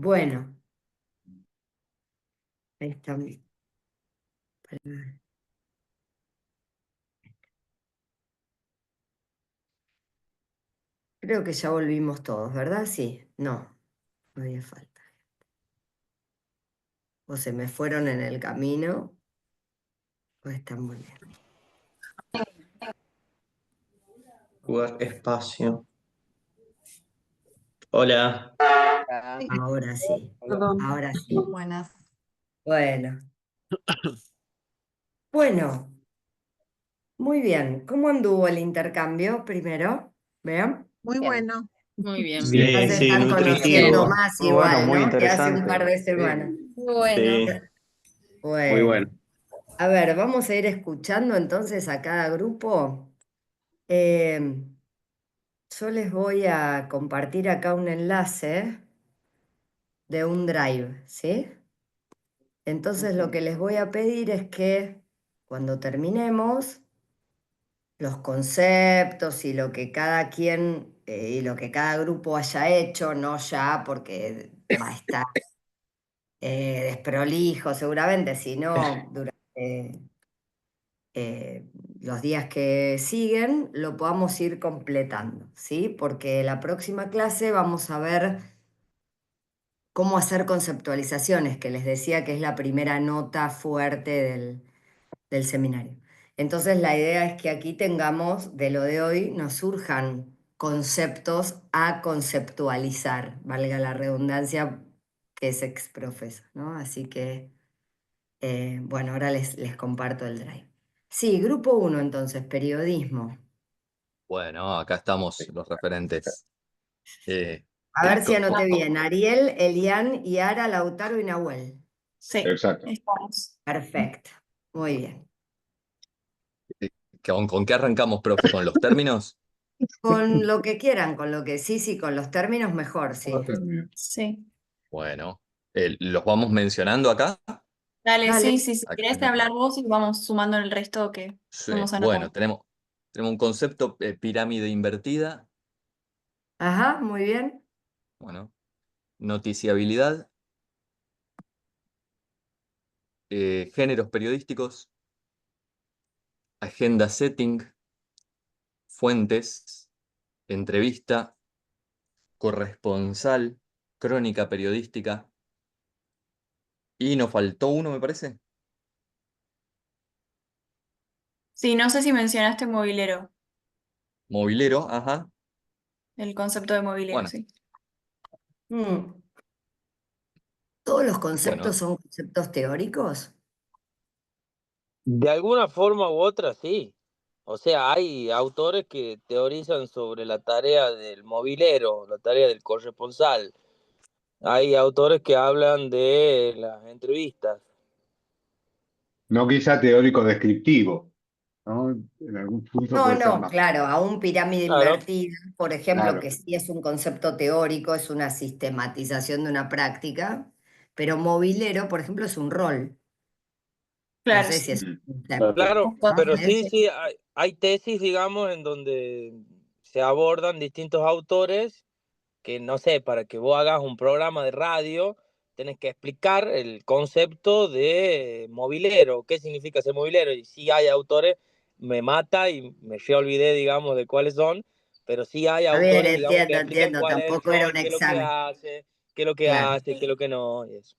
Bueno, ahí está. Creo que ya volvimos todos, ¿verdad? Sí, no, todavía falta. O se me fueron en el camino, o están volviendo. Jugar espacio. Hola. Ahora sí, Perdón. ahora sí. Buenas. Bueno, bueno, muy bien. ¿Cómo anduvo el intercambio primero? ¿Vean? Muy Bien. bueno. Muy bien. Ya Sí, se sí, están muy conociendo nutritivo. más Muy bueno, igual, muy ¿no? Que hace un par interesante. de semanas. Bueno. Sí, muy Bueno, bueno. a ver, vamos a ir escuchando entonces a cada grupo. Eh, yo les voy a compartir acá un enlace de un drive, ¿sí? Entonces lo que les voy a pedir es que cuando terminemos, los conceptos y lo que cada quien y lo que cada grupo haya hecho, no ya porque va a estar desprolijo seguramente, sino durante los días que siguen, lo podamos ir completando, ¿sí? Porque la próxima clase vamos a ver cómo hacer conceptualizaciones, que les decía que es la primera nota fuerte del seminario. Entonces la idea es que aquí tengamos, de lo de hoy, nos surjan conceptos a conceptualizar, valga la redundancia que es exprofeso, ¿no? Así que, bueno, ahora les comparto el drive. Sí, grupo uno entonces, periodismo. Bueno, acá estamos los referentes. A ver si Co- anoté bien. Ariel, Elian, Yara, Lautaro y Nahuel. Sí, Exacto. estamos. Perfecto. Muy bien. ¿Con qué arrancamos, profe? ¿Con los términos? Con lo que quieran, con lo que sí, con los términos mejor, sí. Sí. Bueno, ¿los vamos mencionando acá? Dale, Dale. sí. Si Acá, querés hablar vos y vamos sumando en el resto que sí. hemos Bueno, anotado. tenemos un concepto, pirámide invertida. Ajá, muy bien. Bueno, noticiabilidad, géneros periodísticos, agenda setting, fuentes, entrevista, corresponsal, crónica periodística. Y nos faltó uno, me parece. Sí, no sé si mencionaste mobilero, Movilero, ajá. el concepto de mobilero, Bueno, sí. Mm. ¿Todos los bueno, conceptos son conceptos teóricos? De alguna forma u otra, sí. O sea, hay autores que teorizan sobre la tarea del movilero, la tarea del corresponsal. Hay autores que hablan de las entrevistas. No quizá teórico descriptivo, ¿no? En algún punto No, puede ser no, más. claro, a un pirámide Claro, invertida, por ejemplo, Claro. que sí es un concepto teórico, es una sistematización de una práctica, pero movilero, por ejemplo, es un rol. No Claro, sé si sí. es Mm. un concepto. claro, ¿No? pero sí, hay tesis, digamos, en donde se abordan distintos autores que, no sé, para que vos hagas un programa de radio, tenés que explicar el concepto de movilero, qué significa ser movilero. Y sí hay autores, me mata y me ya olvidé, digamos, de cuáles son, pero sí hay A ver, autores, digamos, que explican entiendo, cuál es el tampoco era un rol, qué es lo que examen. hace, qué es lo que Claro. hace, qué es lo que no, y eso.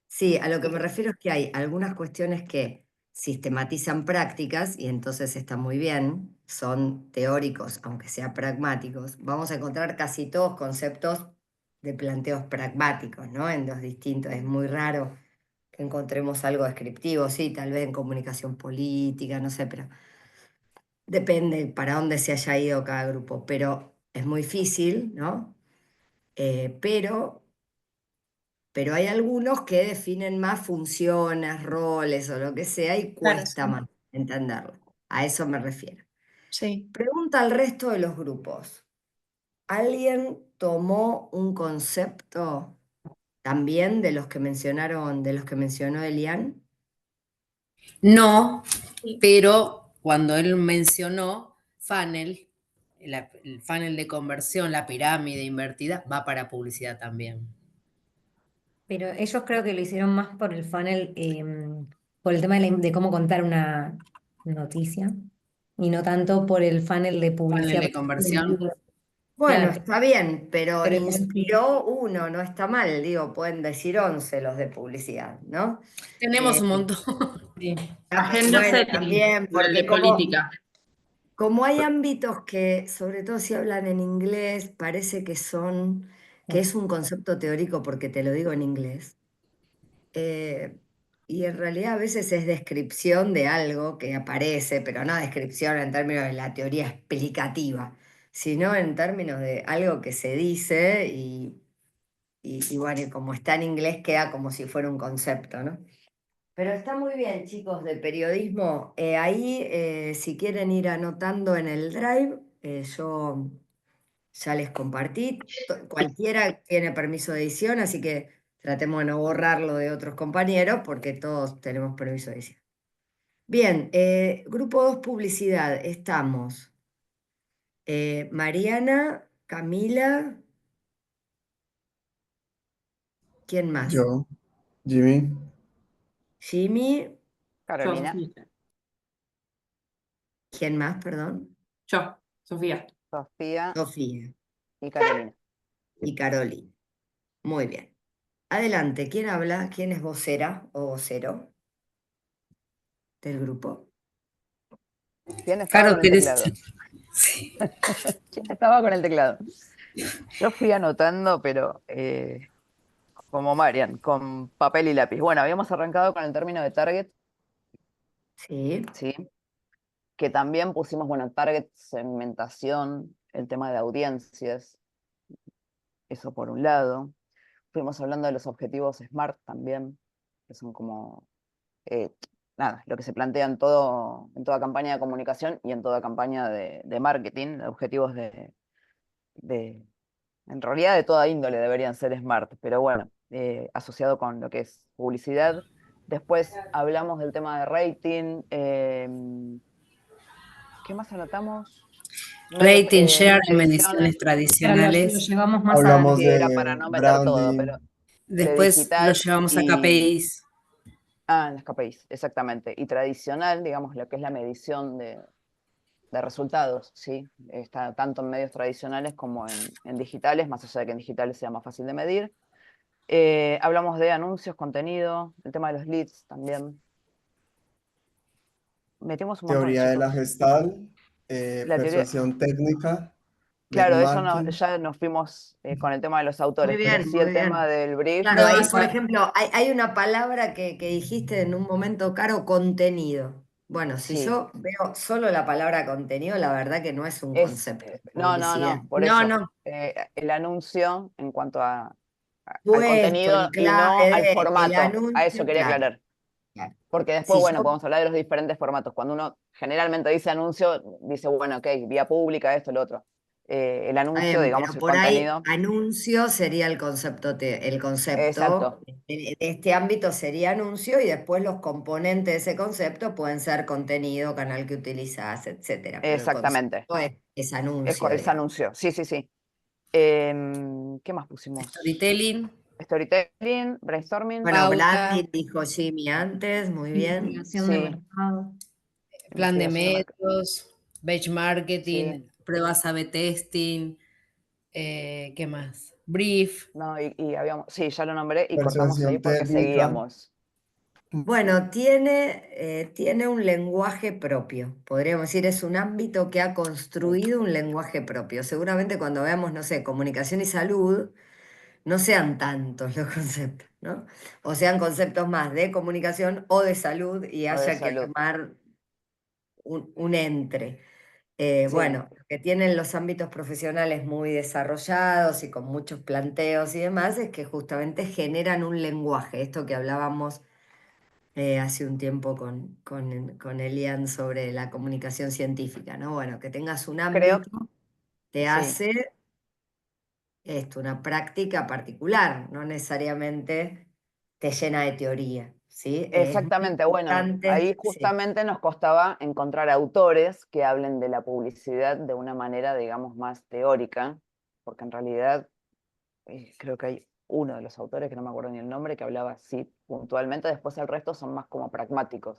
Sí, a lo que me refiero es que hay algunas cuestiones que sistematizan prácticas y entonces está muy bien, son teóricos, aunque sean pragmáticos. Vamos a encontrar casi todos conceptos de planteos pragmáticos, ¿no? En los distintos, es muy raro que encontremos algo descriptivo, sí, tal vez en comunicación política, no sé, pero depende para dónde se haya ido cada grupo, pero es muy difícil, ¿no? Pero hay algunos que definen más funciones, roles o lo que sea y Claro, cuesta sí. más entenderlo. A eso me refiero. Sí. Pregunta al resto de los grupos. ¿Alguien tomó un concepto también de los que mencionaron, de los que mencionó Elian? No, Sí. pero cuando él mencionó funnel, el funnel de conversión, la pirámide invertida, va para publicidad también. Pero ellos creo que lo hicieron más por el funnel, por el tema de cómo contar una noticia, y no tanto por el funnel de Panel publicidad. de conversión. Bueno, Claro, está bien, pero pero igual sí. inspiró uno, no está mal, digo, pueden decir 11 los de publicidad, ¿no? Tenemos Eh, un montón. Sí. Agenda bueno, setting, también, con el de porque política. como hay ámbitos que, sobre todo si hablan en inglés, parece que es un concepto teórico porque te lo digo en inglés. Y en realidad a veces es descripción de algo que aparece, pero no descripción en términos de la teoría explicativa, sino en términos de algo que se dice y bueno, y como está en inglés queda como si fuera un concepto, ¿no? Pero está muy bien, chicos, de periodismo. Ahí, si quieren ir anotando en el Drive, yo ya les compartí. Cualquiera tiene permiso de edición, así que tratemos de no borrarlo de otros compañeros porque todos tenemos permiso de edición. Bien, grupo 2, publicidad. Estamos Mariana, Camila, ¿quién más? Yo, Jimmy, Jimmy, Carolina, Sofía. ¿quién más, perdón? Yo, Sofía. Sofía Sofía y Carolina. y Carolina. Muy bien. Adelante, ¿quién habla? ¿Quién es vocera o vocero del grupo? ¿Quién estaba Caro, con el ¿querés? teclado? Sí. ¿Quién estaba con el teclado? Yo fui anotando, pero como Marian, con papel y lápiz. Bueno, habíamos arrancado con el término de target, Sí. ¿sí? Que también pusimos, bueno, target, segmentación, el tema de audiencias, eso por un lado. Fuimos hablando de los objetivos SMART también, que son como, nada, lo que se plantea en toda campaña de comunicación y en toda campaña de marketing, objetivos en realidad de toda índole deberían ser SMART, pero bueno, asociado con lo que es publicidad. Después hablamos del tema de rating. ¿Qué más anotamos? Rating, share en medición, mediciones Pero lo tradicionales. llevamos más hablamos sí, adelante. era de para no meter todo, pero branding, de Después lo digital llevamos a y... KPIs. Ah, en las KPIs, exactamente. Y tradicional, digamos, lo que es la medición de resultados, ¿sí? Está tanto en medios tradicionales como en digitales, más allá de que en digitales sea más fácil de medir. Hablamos de anuncios, contenido, el tema de los leads también. Metimos un montón, teoría de la chicos. Gestalt, La teoría, persuasión técnica, claro, eso benchmarking. ya nos fuimos con el tema de los Muy autores, pero bien, sí muy el tema bien. del brief. Claro, ahí, por Probación. ejemplo, hay una palabra que dijiste en un momento, Caro, contenido. Bueno, si Sí, yo veo solo la palabra contenido, la verdad que no es un es, concepto de publicidad. no, por No, eso. no. El anuncio en cuanto al Puesto, contenido el y no al clave el formato. A eso anuncio, quería claro, aclarar. claro. Porque después, Si bueno, yo podemos hablar de los diferentes formatos. Cuando uno generalmente dice anuncio, dice, bueno, ok, vía pública, esto, lo otro. El anuncio, digamos, Pero el por ahí contenido. anuncio sería el concepto, el concepto Exacto, de este ámbito sería anuncio y después los componentes de ese concepto pueden ser contenido, canal que utilizas, etcétera. Pero el exactamente. concepto es anuncio, Es digamos. anuncio, sí, sí, sí. ¿Qué más pusimos? Storytelling, Storytelling, brainstorming. Bueno, pauta, branding dijo Jimmy antes, muy bien. Investigación de Sí, mercado. plan de investigación de mercado. medios, benchmarking, Sí, pruebas A/B testing, ¿qué más? Brief. no, y habíamos, sí, ya lo nombré y cortamos ahí Persuasión porque técnica. seguíamos. Bueno, tiene un lenguaje propio, podríamos decir, es un ámbito que ha construido un lenguaje propio. Seguramente cuando veamos, no sé, comunicación y salud, no sean tantos los conceptos, ¿no? O sean conceptos más de comunicación o de salud y O de haya que salud. armar un entre. Sí, Bueno, lo que tienen los ámbitos profesionales muy desarrollados y con muchos planteos y demás es que justamente generan un lenguaje, esto que hablábamos hace un tiempo con Elian sobre la comunicación científica, ¿no? Bueno, que tengas un creo, ámbito te sí, hace esto, una práctica particular, no necesariamente te llena de teoría, ¿sí? Es muy exactamente. Bueno, importante, ahí sí. justamente nos costaba encontrar autores que hablen de la publicidad de una manera, digamos, más teórica, porque en realidad creo que hay uno de los autores, que no me acuerdo ni el nombre, que hablaba así puntualmente, después el resto son más como pragmáticos.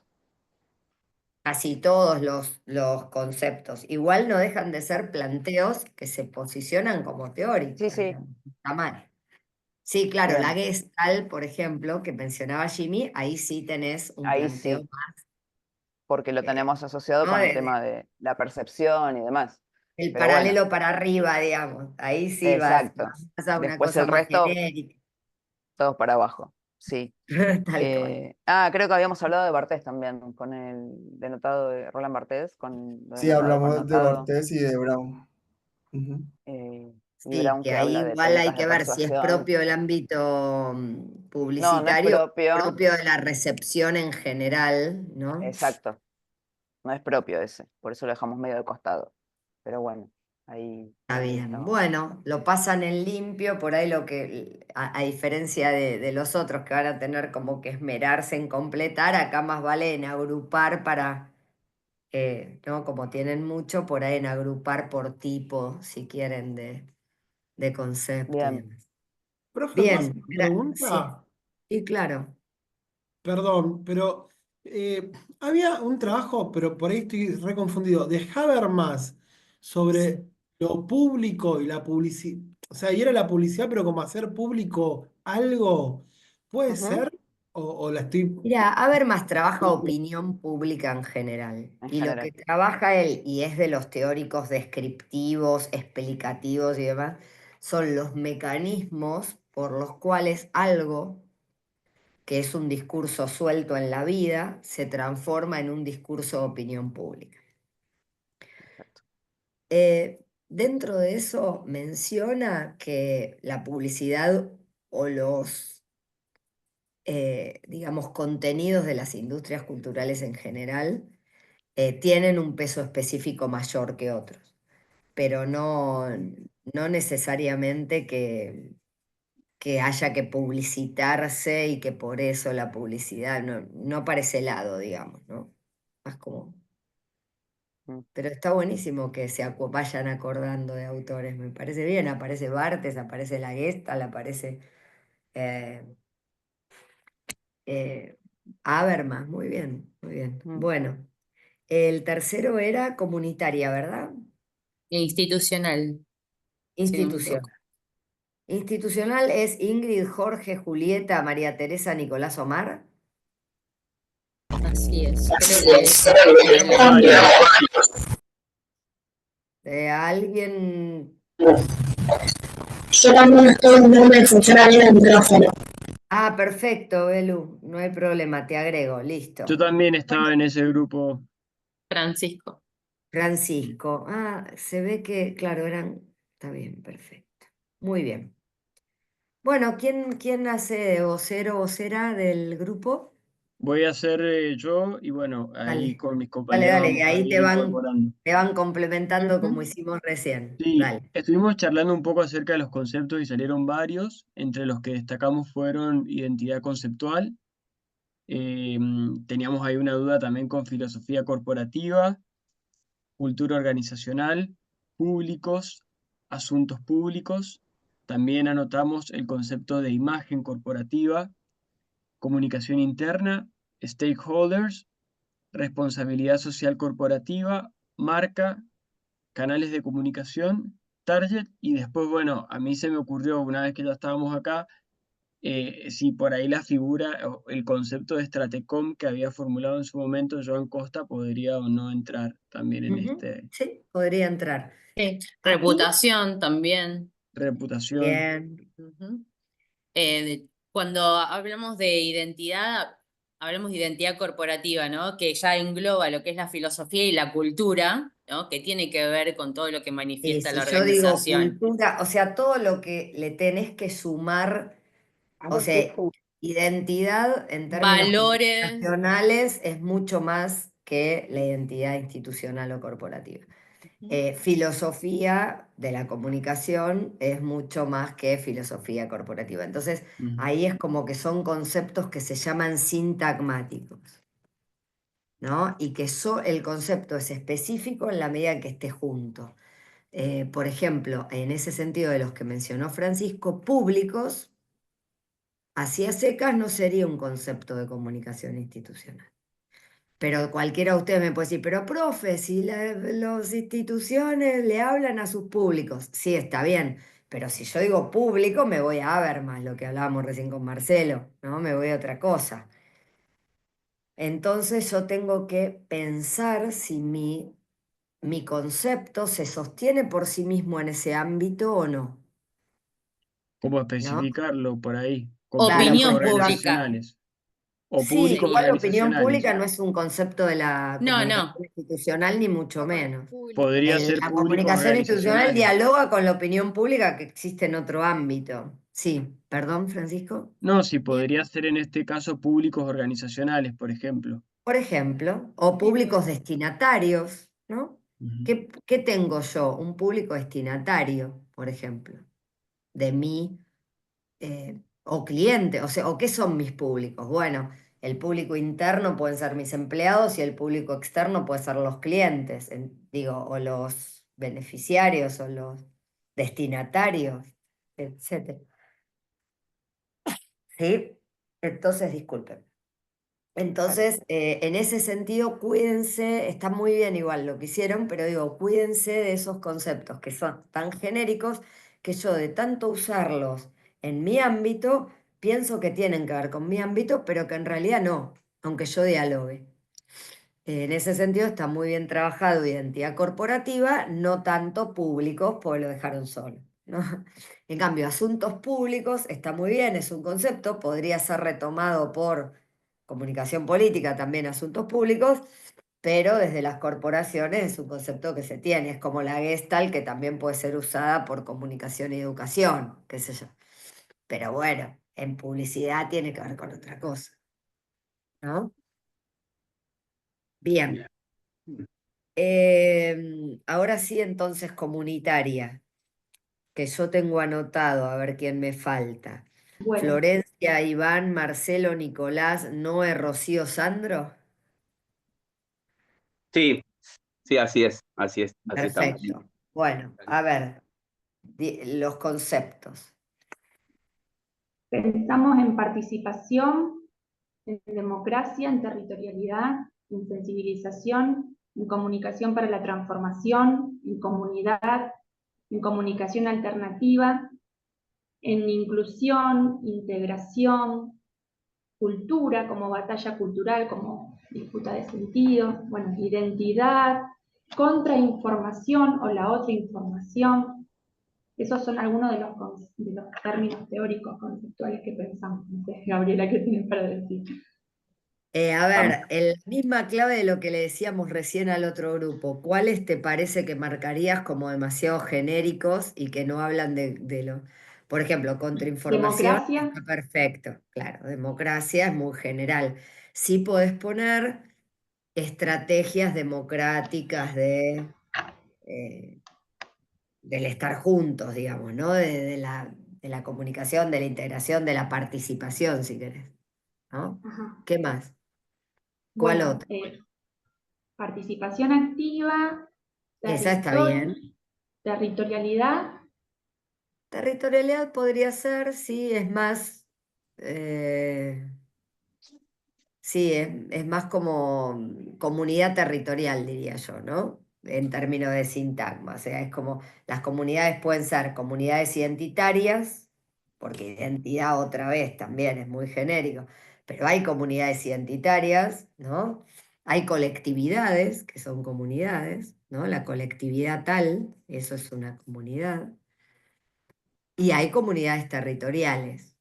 Así todos los conceptos. Igual no dejan de ser planteos que se posicionan como teóricos, Sí, sí, digamos. Está mal. Sí, claro, la bien, Gestalt, por ejemplo, que mencionaba Jimmy, ahí sí tenés un ahí planteo sí, más, porque lo tenemos asociado ¿no? con el tema de la percepción y demás. El Pero bueno, paralelo para arriba, digamos. Ahí sí exacto. vas a una Después cosa el más resto, genérica. todos para abajo. Sí. Tal cual. Creo que habíamos hablado de Bartés también, con el denotado de Roland Bartés, con lo Sí, denotado, hablamos de connotado, Bartés y de Brown. Ujú. y Sí, Brown que que ahí habla de igual hay técnicas de que ver si es persuasión. propio del ámbito No, no es publicitario o propio, propio de la recepción en general, ¿no? exacto, no es propio ese, por eso lo dejamos medio de costado. Pero bueno, ahí, Está ahí bien. estaba. Bueno, lo pasan en limpio, por ahí lo que, a diferencia de los otros que van a tener como que esmerarse en completar, acá más vale en agrupar para, ¿no? Como tienen mucho, por ahí en agrupar por tipo, si quieren, de concepto y Bien, demás. Profe, ¿puedo hacer Bien, una sí, pregunta? y claro. Perdón, pero había un trabajo, pero por ahí estoy reconfundido, de Habermas Sí. sobre lo público y la publicidad. O sea, y era la publicidad, pero como hacer público algo. ¿Puede ujú, ser? O la estoy... Mira, Habermas trabaja opinión pública en general, en y lo que general. trabaja él, y es de los teóricos descriptivos, explicativos y demás, son los mecanismos por los cuales algo que es un discurso suelto en la vida se transforma en un discurso de opinión pública. Perfecto. Dentro de eso menciona que la publicidad o los digamos, contenidos de las industrias culturales en general tienen un peso específico mayor que otros, pero no necesariamente que haya que publicitarse y que por eso la publicidad, no para ese lado, digamos, ¿no? Más como... Mm, Pero está buenísimo que vayan acordando de autores, me parece bien, aparece Bartes, aparece La Gestalt, aparece... eh, Eh, Habermas, muy bien, muy bien. mm. Bueno, el tercero era comunitaria, ¿verdad? Institucional, si no me Institucional. equivoco. Institucional es Ingrid, Jorge, Julieta, María Teresa, Nicolás Omar. Así es. Creo Así que es. éramos También. varios. ¿Alguien? Yo también estoy, no me funciona bien el micrófono. Ah, perfecto, Belu, no hay problema, te agrego, Yo listo. también Bueno, estaba en ese grupo. Francisco. Francisco, se ve que, claro, está bien, perfecto. Muy bien. Bueno, ¿quién hace de vocero o vocera del grupo? Voy a ser yo y bueno, ahí Dale, con mis dale, compañeros dale, y vamos a ahí ir incorporando. te van complementando como Ujú. hicimos recién. Sí, Dale. estuvimos charlando un poco acerca de los conceptos y salieron varios, entre los que destacamos fueron identidad conceptual, teníamos ahí una duda también con filosofía corporativa, cultura organizacional, públicos, asuntos públicos, también anotamos el concepto de imagen corporativa, comunicación interna, stakeholders, responsabilidad social corporativa, marca, canales de comunicación, target, y después, bueno, a mí se me ocurrió una vez que ya estábamos acá, si por ahí la figura o el concepto de Stratecom que había formulado en su momento Joan Costa podría o no entrar también en Ujú, este sí, podría entrar. Sí. Ahí, Reputación también. reputación. bien. Ujú. Cuando hablamos de identidad, hablamos de identidad corporativa, ¿no? Que ya engloba lo que es la filosofía y la cultura, ¿no? Que tiene que ver con todo lo que manifiesta Si la yo digo organización. cultura, o sea, todo lo que le tenés que sumar, o Algo que sea, identidad en términos Valores. comunicacionales es mucho más que la identidad institucional o corporativa. Ujú. Filosofía de la comunicación es mucho más que filosofía corporativa. Entonces, Ujú. ahí es como que son conceptos que se llaman sintagmáticos, ¿no? Y que el concepto es específico en la medida que esté junto. Por ejemplo, en ese sentido de los que mencionó Francisco, públicos Así a secas no sería un concepto de comunicación institucional. Pero cualquiera de ustedes me puede decir, pero profe, si las instituciones le hablan a sus públicos, sí, está bien, pero si yo digo público, me voy a Habermas, lo que hablábamos recién con Marcelo, ¿no? Me voy a otra cosa. Entonces yo tengo que pensar si mi concepto se sostiene por sí mismo en ese ámbito o no, ¿Cómo ¿no? especificarlo por ahí? Con Claro, públicos Opinión por ejemplo, pública organizacionales o sí, públicos sería. igual opinión organizacionales. pública no es un concepto de la No, comunicación no. institucional, ni mucho menos. Podría ser La públicos comunicación institucional organizacionales. dialoga con la opinión pública que existe en otro ámbito. Sí, perdón, Francisco. No, sí, podría ser en este caso públicos organizacionales, por ejemplo. Por ejemplo, o públicos destinatarios, ¿no? Ujú. ¿Qué tengo yo? Un público destinatario, por ejemplo, de mí, o cliente, o sea, ¿o qué son mis públicos? Bueno, el público interno pueden ser mis empleados y el público externo puede ser los clientes, digo, o los beneficiarios o los destinatarios, etcétera. ¿Sí? Entonces, disculpen. Entonces, en ese sentido, cuídense, está muy bien igual lo que hicieron, pero digo, cuídense de esos conceptos que son tan genéricos que yo de tanto usarlos en mi ámbito, pienso que tienen que ver con mi ámbito, pero que en realidad no, aunque yo dialogue. En ese sentido está muy bien trabajado identidad corporativa, no tanto públicos, porque lo dejaron solo, ¿no? En cambio, asuntos públicos está muy bien, es un concepto, podría ser retomado por comunicación política, también asuntos públicos, pero desde las corporaciones es un concepto que se tiene, es como la Gestalt, que también puede ser usada por comunicación y educación, qué sé yo. Pero bueno, en publicidad tiene que ver con otra cosa, ¿no? Bien. Ahora sí, entonces, comunitaria, que yo tengo anotado, a ver quién me falta. Bueno, Florencia, Iván, Marcelo, Nicolás, Noé, Rocío, Sandro. Sí, sí, así estamos. Perfecto. Bueno, a ver, los conceptos. pensamos en participación, en democracia, en territorialidad, en sensibilización, en comunicación para la transformación, en comunidad, en comunicación alternativa, en inclusión, integración, cultura como batalla cultural, como disputa de sentido, bueno, identidad, contrainformación o la otra información. Esos son algunos de los términos teóricos conceptuales que pensamos. No sé, Gabriela, ¿qué tienes para decir? A ver, en la misma clave de lo que le decíamos recién al otro grupo, ¿cuáles te parece que marcarías como demasiado genéricos y que no hablan de lo... Por ejemplo, contrainformación Democracia, está perfecto, claro, democracia es muy general. Sí podés poner estrategias democráticas del estar juntos, digamos, ¿no? De la comunicación, de la integración, de la participación, si querés, ¿no? ajá. ¿Qué más? ¿Cuál Bueno, otro? participación activa, Esa está bien. territorialidad, Territorialidad podría ser, sí, es más, sí, es más como comunidad territorial, diría yo, ¿no? En términos de sintagma. O sea, es como las comunidades pueden ser comunidades identitarias, porque identidad otra vez también es muy genérico, pero hay comunidades identitarias, ¿no? Hay colectividades, que son comunidades, ¿no? La colectividad tal, eso es una comunidad. Y hay comunidades territoriales,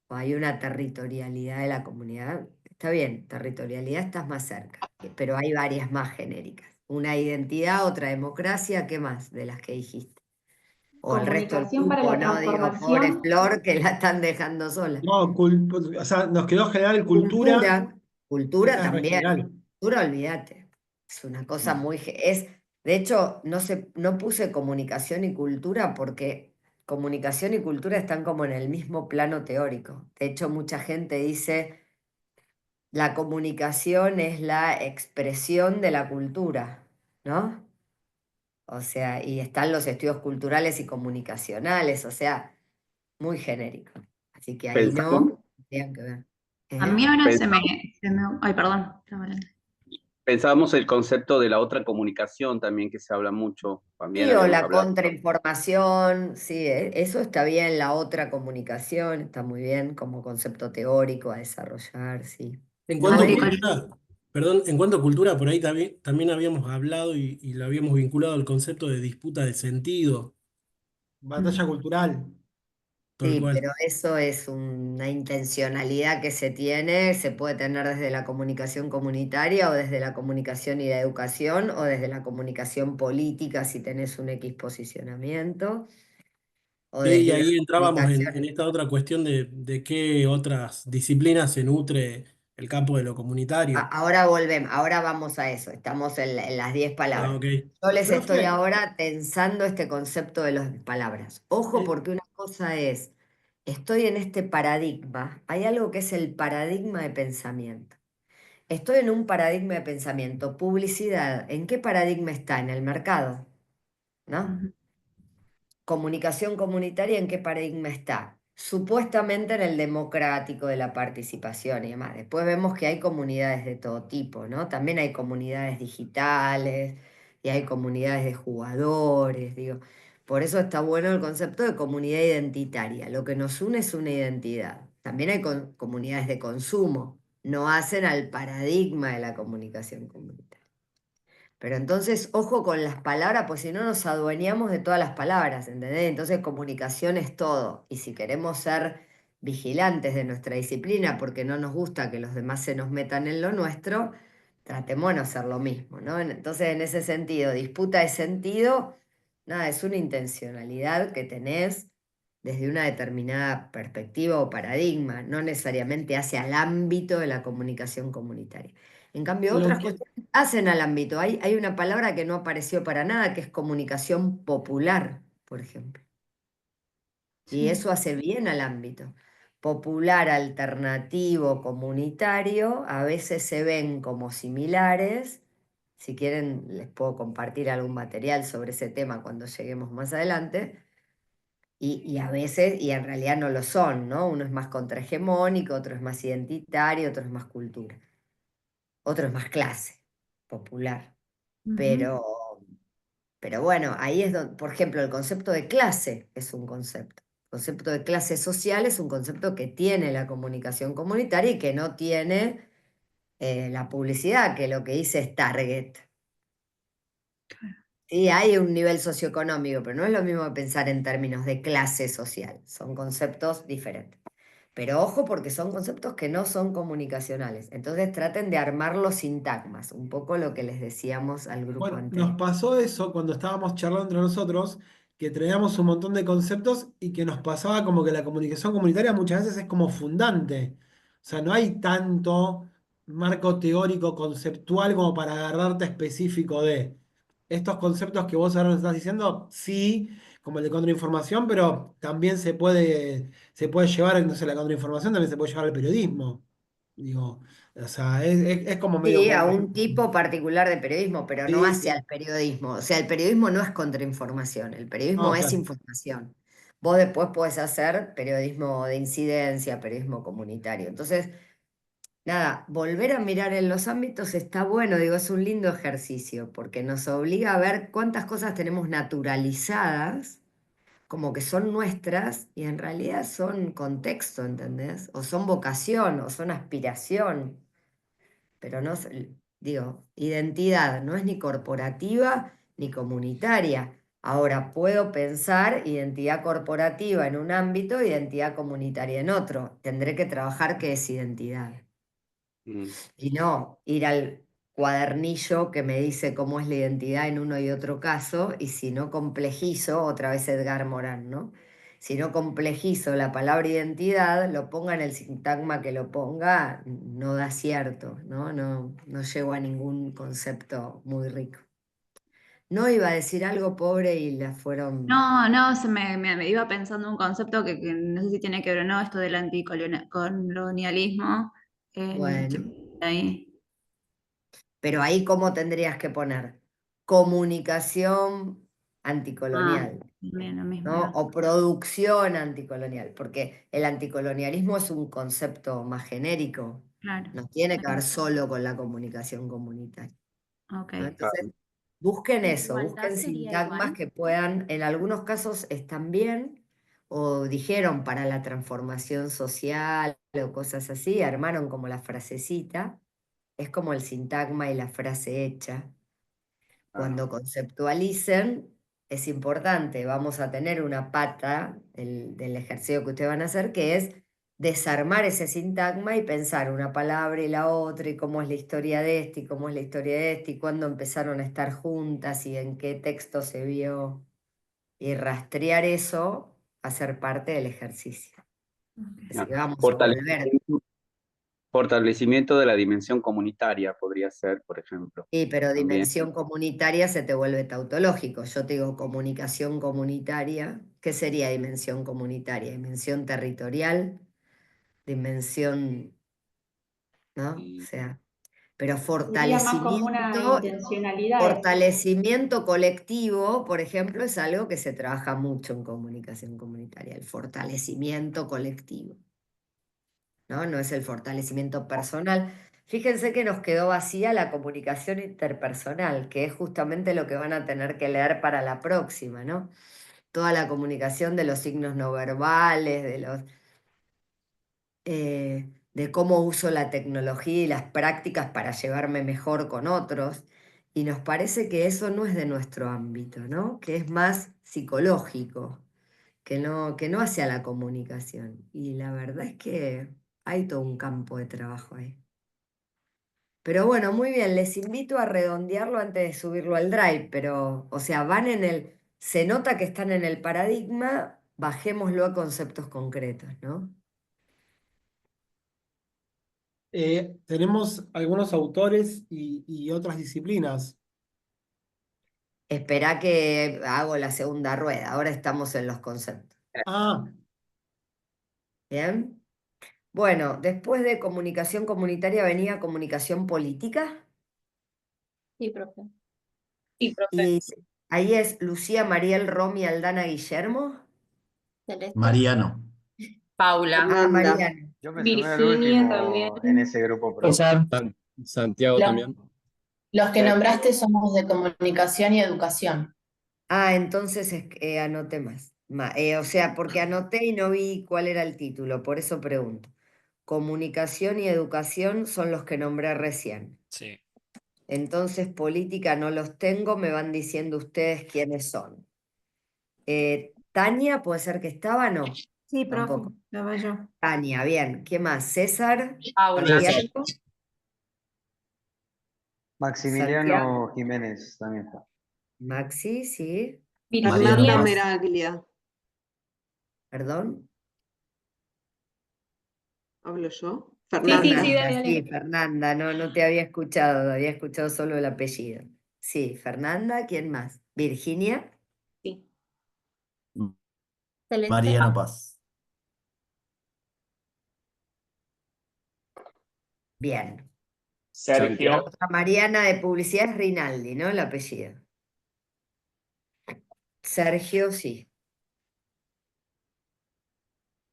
o hay una territorialidad de la comunidad. Está bien, territorialidad estás más cerca, pero hay varias más genéricas. Una identidad, otra democracia, ¿qué más de las que dijiste? O el resto del comunicación para grupo, la ¿no? Digo, pobre transformación, Flor, que la están dejando sola. No, o sea, nos quedó general cultura, Cultura esa es re también. general. Cultura, olvídate. Es una cosa muy... de hecho, no puse comunicación y cultura porque comunicación y cultura están como en el mismo plano teórico. De hecho, mucha gente dice, la comunicación es la expresión de la cultura, ¿no? O sea, y están los estudios culturales y comunicacionales, o sea, muy genérico. Así que ahí Pensamos, no. tendrían que ver. A mí ahora Pensamos, Ay, perdón. Estaba hablando. pensábamos el concepto de la otra comunicación también, que se habla mucho. También Sí, o habíamos la hablado. contrainformación, sí, eso está bien, la otra comunicación está muy bien como concepto teórico a desarrollar, sí. En No cuanto a es cultura, perdón, en cuanto a cultura, por ahí también habíamos hablado y lo habíamos vinculado al concepto de disputa de sentido, batalla cultural, tal Sí, cual. pero eso es una intencionalidad que se tiene, se puede tener desde la comunicación comunitaria o desde la comunicación y la educación o desde la comunicación política si tenés un X posicionamiento o Sí, y desde una ahí entrábamos en comunicación. esta otra cuestión de qué otras disciplinas se nutre el campo de lo comunitario. Ahora volvemos, ahora vamos a eso, estamos en las 10 Ah, palabras. ok. Yo les estoy Profe, ahora tensando este concepto de las palabras. Ojo, eh, porque una cosa es, estoy en este paradigma, hay algo que es el paradigma de pensamiento. Estoy en un paradigma de pensamiento. Publicidad, ¿en qué paradigma está? En el mercado, ¿no? Comunicación comunitaria, ¿en qué paradigma está? Supuestamente en el democrático de la participación y demás. Después vemos que hay comunidades de todo tipo, ¿no? También hay comunidades digitales y hay comunidades de jugadores, digo. Por eso está bueno el concepto de comunidad identitaria. Lo que nos une es una identidad. También hay comunidades de consumo. No hacen al paradigma de la comunicación comunitaria. Pero entonces, ojo con las palabras, pues si no nos adueñamos de todas las palabras, ¿entendés? Entonces, comunicación es todo. Y si queremos ser vigilantes de nuestra disciplina, porque no nos gusta que los demás se nos metan en lo nuestro, tratemos de no hacer lo mismo, ¿no? Entonces, en ese sentido, disputa de sentido, nada, es una intencionalidad que tenés desde una determinada perspectiva o paradigma, no necesariamente hacia el ámbito de la comunicación comunitaria. En cambio, lo otras que, cuestiones hacen al ámbito. Hay una palabra que no apareció para nada, que es comunicación popular, por ejemplo. Y eso hace bien al ámbito. Popular, alternativo, comunitario, a veces se ven como similares. Si quieren, les puedo compartir algún material sobre ese tema cuando lleguemos más adelante. Y a veces, y en realidad no lo son, ¿no? Uno es más contrahegemónico, otro es más identitario, otro es más cultura, otro es más clase, popular. Pero, pero bueno, ahí es donde, por ejemplo, el concepto de clase es un concepto. El concepto de clase social es un concepto que tiene la comunicación comunitaria y que no tiene la publicidad, que lo que dice es target. Sí, hay un nivel socioeconómico, pero no es lo mismo que pensar en términos de clase social. Son conceptos diferentes. Pero ojo porque son conceptos que no son comunicacionales. Entonces traten de armar los sintagmas, un poco lo que les decíamos al grupo bueno, nos anterior. pasó eso cuando estábamos charlando entre nosotros, que traíamos un montón de conceptos y que nos pasaba como que la comunicación comunitaria muchas veces es como fundante. O sea, no hay tanto marco teórico conceptual como para agarrarte específico de estos conceptos que vos ahora nos estás diciendo, sí, como el de contrainformación, pero también se puede llevar, no sé, la contrainformación también se puede llevar al periodismo. Digo, o sea, es como medio Sí, a complejo. un tipo particular de periodismo, pero no Sí, hacia sí. el periodismo. O sea, el periodismo no es contrainformación, el periodismo No, es claro. información. Vos después podés hacer periodismo de incidencia, periodismo comunitario. Entonces, nada, volver a mirar en los ámbitos está bueno, digo, es un lindo ejercicio, porque nos obliga a ver cuántas cosas tenemos naturalizadas, como que son nuestras, y en realidad son contexto, ¿entendés? O son vocación, o son aspiración. Pero no, digo, identidad no es ni corporativa ni comunitaria. Ahora puedo pensar identidad corporativa en un ámbito, identidad comunitaria en otro. Tendré que trabajar qué es identidad. Mm. Y no ir al cuadernillo que me dice cómo es la identidad en uno y otro caso, y si no complejizo, otra vez Edgar Morán, ¿no? Si no complejizo la palabra identidad, lo ponga en el sintagma que lo ponga, no da cierto, ¿no? No llego a ningún concepto muy rico. No iba a decir algo pobre y la fueron. No, no, me iba pensando un concepto que no sé si tiene que ver o no, esto del anticolonialismo. Bueno, Ahí. pero ahí, ¿cómo tendrías que poner? Comunicación Ah, anticolonial. Bien, lo mismo. ¿no? O producción anticolonial, porque el anticolonialismo es un concepto más genérico, Claro. no tiene que ver solo con la comunicación comunitaria. Ok. ¿no? Entonces, busquen eso, Igualdad busquen sería sintagmas igual. que puedan, en algunos casos están bien, o dijeron para la transformación social o cosas así, armaron como la frasecita, es como el sintagma y la frase hecha. Cuando conceptualicen, es importante, vamos a tener una pata del ejercicio que ustedes van a hacer, que es desarmar ese sintagma y pensar una palabra y la otra, y cómo es la historia de este, y cómo es la historia de este, y cuándo empezaron a estar juntas, y en qué texto se vio, y rastrear eso a ser parte del ejercicio. Así que vamos a volver. Fortalecimiento de la dimensión comunitaria podría ser, por ejemplo. Sí, pero También. dimensión comunitaria se te vuelve tautológico. Yo te digo comunicación comunitaria. ¿Qué sería dimensión comunitaria? Dimensión territorial, dimensión, ¿no? O sea, pero Sería más como una intencionalidad. fortalecimiento colectivo, por ejemplo, es algo que se trabaja mucho en comunicación comunitaria, el fortalecimiento colectivo, ¿no? No es el fortalecimiento personal. Fíjense que nos quedó vacía la comunicación interpersonal, que es justamente lo que van a tener que leer para la próxima, ¿no? Toda la comunicación de los signos no verbales, de cómo uso la tecnología y las prácticas para llevarme mejor con otros. Y nos parece que eso no es de nuestro ámbito, ¿no? Que es más psicológico, que no hacia la comunicación. Y la verdad es que hay todo un campo de trabajo ahí. Pero bueno, muy bien, les invito a redondearlo antes de subirlo al Drive, pero, o sea, se nota que están en el paradigma, bajémoslo a conceptos concretos, ¿no? Tenemos algunos autores y otras disciplinas. Esperá que hago la segunda rueda, ahora estamos en los conceptos. Ah, ¿Bien? Bueno, después de comunicación comunitaria venía comunicación política. Sí, profe. Y ahí es Lucía, Mariel, Romy, Aldana, Guillermo. Celeste. Mariano. Paula. Ah, Mariana. Yo me sumé al Virginia último también. en ese grupo, pero César, Santiago Los, también. los que nombraste somos de comunicación y educación. Ah, entonces anoté más. O sea, porque anoté y no vi cuál era el título, por eso pregunto. Comunicación y educación son los que nombré recién. Sí. Entonces, política no los tengo, me van diciendo ustedes quiénes son. Tania, ¿puede ser que estaba? No, Sí, profe, tampoco. estaba yo. Tania, bien. ¿Qué más? César, Paula. Santiago, Maximiliano Jiménez también está. Maxi, sí. Virginia. Mariano. Meraglia. Perdón. ¿Hablo yo? Sí, Fernanda. sí, dale, Sí, dale. Fernanda, no te había escuchado solo el apellido. Sí, Fernanda, ¿quién más? Virginia, Sí. Celeste. Mariano Paz. bien. Santiago. Otra Mariana de publicidad es Rinaldi, ¿no? El apellido. Sergio, sí.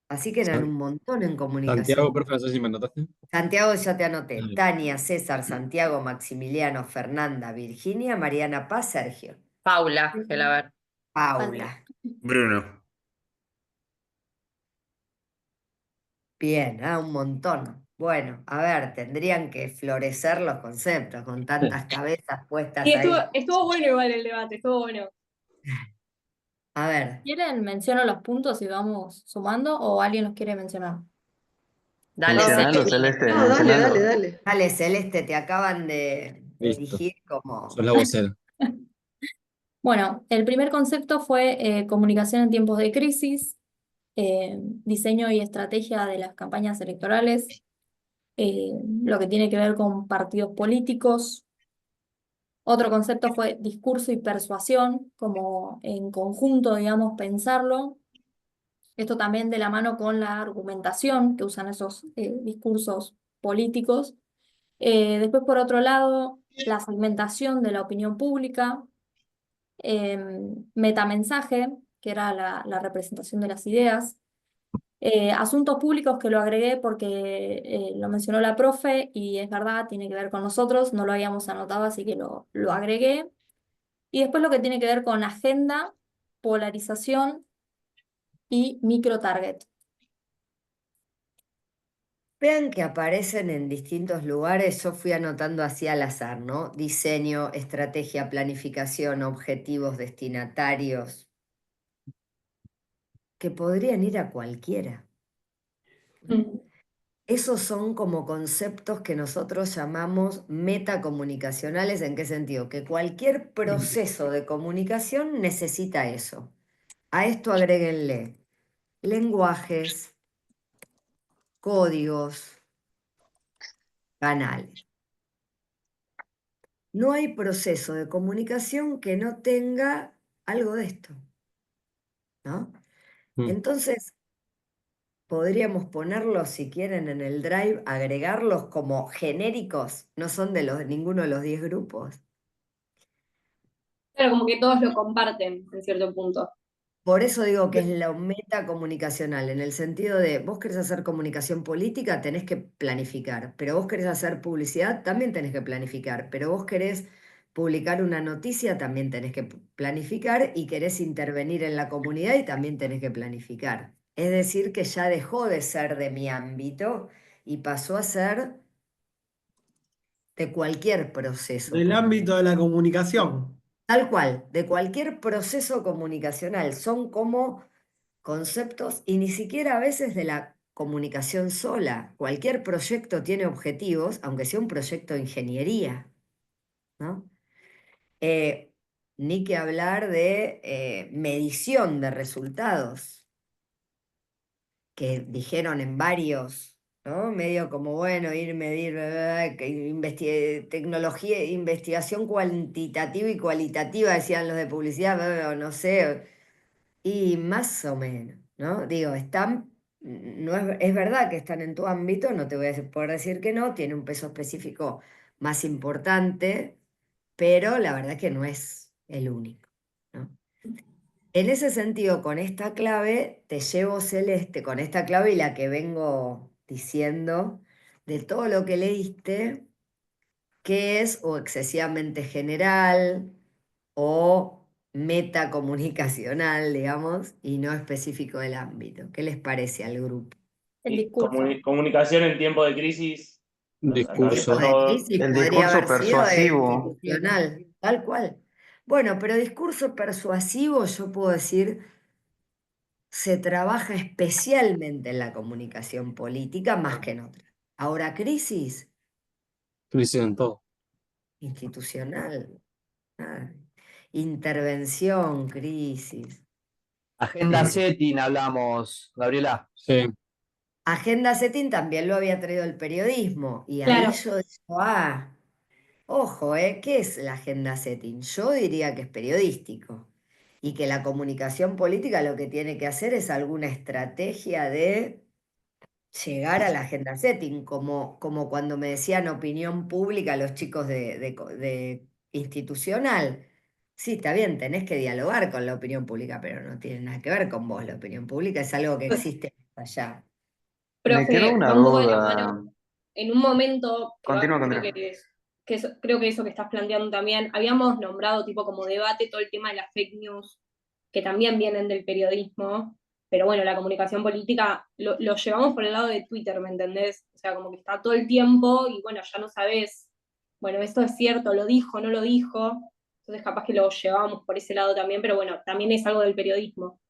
Así que eran un montón en comunicación. Santiago, profe, no sé si me notaste. Santiago, ya te anoté. Dale. Tania, César, Santiago, Maximiliano, Fernanda, Virginia, Mariana Paz, Sergio. Paula, Gelaber. Paula. Bruno. Bien, un montón. Bueno, a ver, tendrían que florecer los conceptos con tantas cabezas puestas Sí, ahí. estuvo bueno igual el debate, estuvo bueno. A ver, ¿Quieren menciono los puntos y vamos sumando o alguien los quiere mencionar? Dale, Mencionalo, Celeste. Celeste, No, dale, mencionalo. dale, dale. dale, Celeste, te acaban de Listo. dirigir como... Sos la vocera. Bueno, el primer concepto fue comunicación en tiempos de crisis, diseño y estrategia de las campañas electorales, lo que tiene que ver con partidos políticos. Otro concepto fue discurso y persuasión, como en conjunto, digamos, pensarlo. Esto también de la mano con la argumentación que usan esos discursos políticos. Después, por otro lado, la segmentación de la opinión pública, metamensaje, que era la representación de las ideas. Asuntos públicos que lo agregué porque lo mencionó la profe y es verdad, tiene que ver con nosotros, no lo habíamos anotado, así que lo agregué. Y después lo que tiene que ver con agenda, polarización y microtarget. Vean que aparecen en distintos lugares, yo fui anotando así al azar, ¿no? Diseño, estrategia, planificación, objetivos, destinatarios, que podrían ir a cualquiera. Esos son como conceptos que nosotros llamamos metacomunicacionales. ¿En qué sentido? Que cualquier proceso de comunicación necesita eso. A esto agréguenle lenguajes, códigos, canales. No hay proceso de comunicación que no tenga algo de esto, ¿no? Entonces, podríamos ponerlos, si quieren, en el Drive, agregarlos como genéricos, no son de ninguno de los 10 grupos. Pero como que todos lo comparten en cierto punto. Por eso digo que es lo metacomunicacional, en el sentido de, vos querés hacer comunicación política, tenés que planificar, pero vos querés hacer publicidad, también tenés que planificar, pero vos querés publicar una noticia, también tenés que planificar, y querés intervenir en la comunidad y también tenés que planificar. Es decir, que ya dejó de ser de mi ámbito y pasó a ser de cualquier proceso. Del ámbito de la comunicación. Tal cual, de cualquier proceso comunicacional. Son como conceptos y ni siquiera a veces de la comunicación sola. Cualquier proyecto tiene objetivos, aunque sea un proyecto de ingeniería, ¿no? Ni que hablar de medición de resultados, que dijeron en varios, ¿no? Medio como, bueno, ir medir, tecnología, investigación cuantitativa y cualitativa, decían los de publicidad, no sé, y más o menos, ¿no? Digo, no es verdad que están en tu ámbito, no te voy a poder decir que no, tiene un peso específico más importante, pero la verdad que no es el único, ¿no? En ese sentido, con esta clave, te llevo, Celeste, con esta clave y la que vengo diciendo, de todo lo que leíste, que es o excesivamente general o metacomunicacional, digamos, y no específico del ámbito. ¿Qué les parece al grupo? El discurso. Comunicación en tiempo de crisis. Discurso. Tiempo de crisis El podría discurso haber sido persuasivo. institucional, tal cual. Bueno, pero discurso persuasivo, yo puedo decir, se trabaja especialmente en la comunicación política más que en otras. Ahora, crisis Crisis en todo. institucional, nada. Intervención, crisis. Agenda setting hablamos, Gabriela. Sí. Agenda setting también lo había traído el periodismo y Claro. ahí yo digo, ojo, ¿qué es la agenda setting? Yo diría que es periodístico y que la comunicación política lo que tiene que hacer es alguna estrategia de llegar a la agenda setting, como cuando me decían opinión pública los chicos de institucional. Sí, está bien, tenés que dialogar con la opinión pública, pero no tiene nada que ver con vos. La opinión pública es algo que existe allá. Me quedó Profe, una va un poco de la duda. mano. En un momento, Continúa, creo continúa. creo que eso que estás planteando también, habíamos nombrado tipo como debate todo el tema de las fake news, que también vienen del periodismo, pero bueno, la comunicación política lo llevamos por el lado de Twitter, ¿me entendés? O sea, como que está todo el tiempo y bueno, ya no sabés, bueno, esto es cierto, lo dijo, no lo dijo, entonces capaz que lo llevábamos por ese lado también, pero bueno, también es algo del periodismo.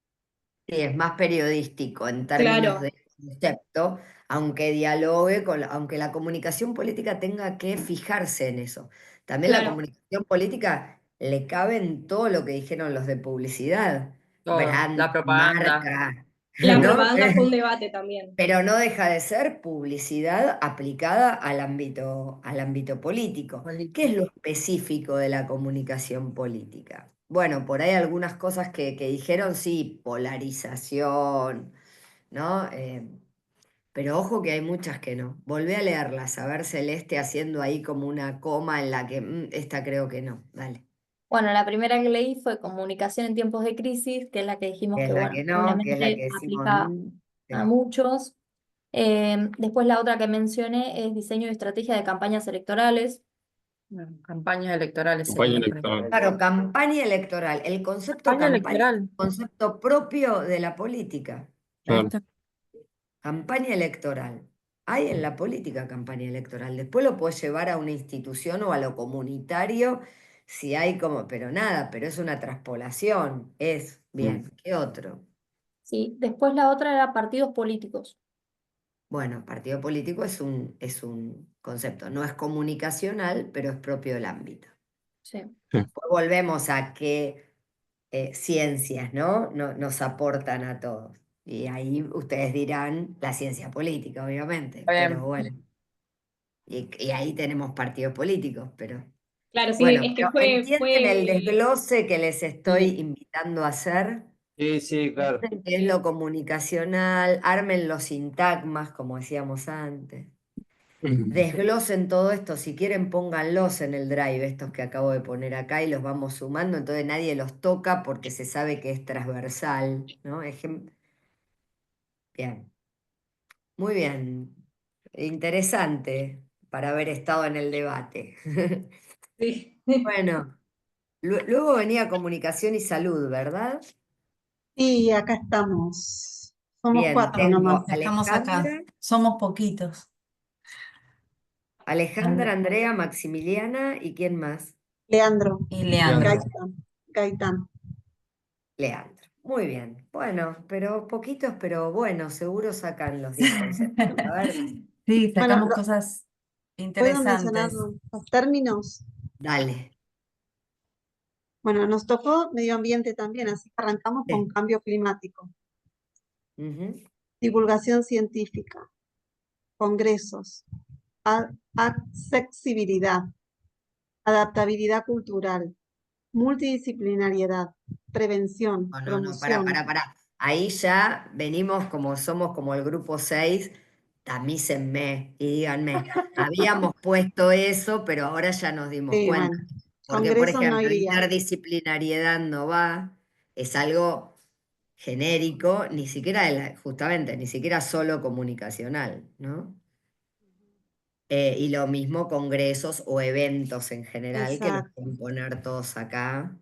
Sí, es más periodístico en términos Claro, de concepto, aunque dialogue aunque la comunicación política tenga que fijarse en eso. También la claro. comunicación política le cabe en todo lo que dijeron los de publicidad, Todo, brand, la propaganda. marca, La ¿no? propaganda fue un debate también. Pero no deja de ser publicidad aplicada al ámbito político. ¿Qué es lo específico de la comunicación política? Bueno, por ahí algunas cosas que dijeron, sí, polarización, ¿no? Pero ojo que hay muchas que no. Volvé a leerlas, a ver Celeste haciendo ahí como una coma en la que esta creo que no. Dale. Bueno, la primera que leí fue comunicación en tiempos de crisis, que es la que dijimos Que es que, la bueno, que no, que es la obviamente que decimos, aplica a sí. muchos. Después la otra que mencioné es diseño y estrategia de campañas electorales. Bueno, campañas electorales Campaña sería. electoral. Claro, campaña electoral. El concepto Campaña campaña es electoral. un concepto propio de la política. Ahí Claro. está. Campaña electoral. Hay en la política campaña electoral. Después lo puedes llevar a una institución o a lo comunitario, si hay como, pero nada, pero es una traspolación. Es, bien, ¿qué otro? Sí, después la otra era partidos políticos. Bueno, partido político es un concepto, no es comunicacional, pero es propio del ámbito. Sí. Después volvemos a qué ciencias, ¿no? Nos aportan a todos. Y ahí ustedes dirán la ciencia política, obviamente, pero bueno. Y ahí tenemos partidos políticos, pero Claro, sí, bueno, es que pero ¿entienden el desglose que les estoy invitando a hacer? Sí, sí, claro. ¿Entienden qué es lo comunicacional? Armen los sintagmas, como decíamos antes. Desglosen todo esto, si quieren pónganlos en el drive, estos que acabo de poner acá y los vamos sumando, entonces nadie los toca porque se sabe que es transversal, ¿no? Bien, muy bien, interesante para haber estado en el debate. Sí. Bueno, luego venía comunicación y salud, ¿verdad? Sí, acá estamos. Somos Bien, 4 nomás. tengo Alejandra, Somos poquitos. Alejandra, Andrea, Maximiliana y ¿quién más? Leandro. Y Leandro. Gaitán. Leandro. Muy bien. Bueno, pero poquitos, pero bueno, seguro sacan los 10 conceptos. A ver, Sí, Bueno, sacamos cosas ¿puedo mencionar interesantes. los términos? dale. Bueno, nos tocó medio ambiente también, así que arrancamos con cambio climático, Ujú. divulgación científica, congresos, accesibilidad, adaptabilidad cultural, multidisciplinariedad, prevención, No, promoción. pará. Ahí ya venimos como somos como el grupo 6, tamícenme y díganme, habíamos puesto eso, pero ahora ya nos dimos Sí, cuenta. bueno, Porque, por congresos no ejemplo, iría. interdisciplinariedad no va, es algo genérico, ni siquiera justamente, ni siquiera solo comunicacional, ¿no? Y lo mismo congresos o eventos en general, que los Exacto. pueden poner todos acá.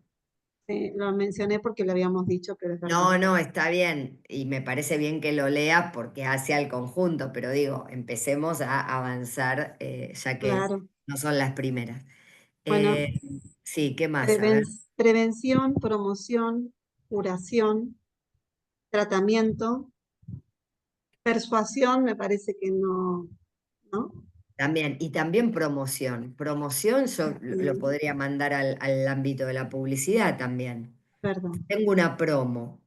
Sí, lo mencioné porque lo habíamos dicho, pero es verdad. No, está bien, y me parece bien que lo leas porque hace al conjunto, pero digo, empecemos a avanzar, ya que Claro. no son las primeras. Bueno, Sí, ¿qué más? A ver. prevención, promoción, curación, tratamiento, persuasión, me parece que no, ¿no? También, y también promoción. Promoción yo lo podría mandar al ámbito de la publicidad también. Perdón. Tengo una promo.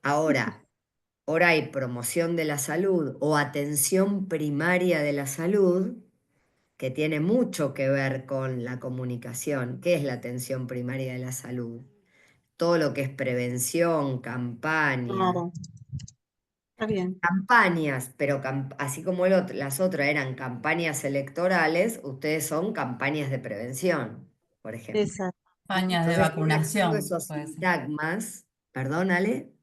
Ahora hay promoción de la salud o atención primaria de la salud, que tiene mucho que ver con la comunicación. ¿Qué es la atención primaria de la salud? Todo lo que es prevención, campaña. Claro. Está bien. Campañas, pero así como las otras eran campañas electorales, ustedes son campañas de prevención, por ejemplo. Exacto. Campañas de Entonces, estoy haciendo vacunación, esos puede ser. sintagmas. Perdón, Ale.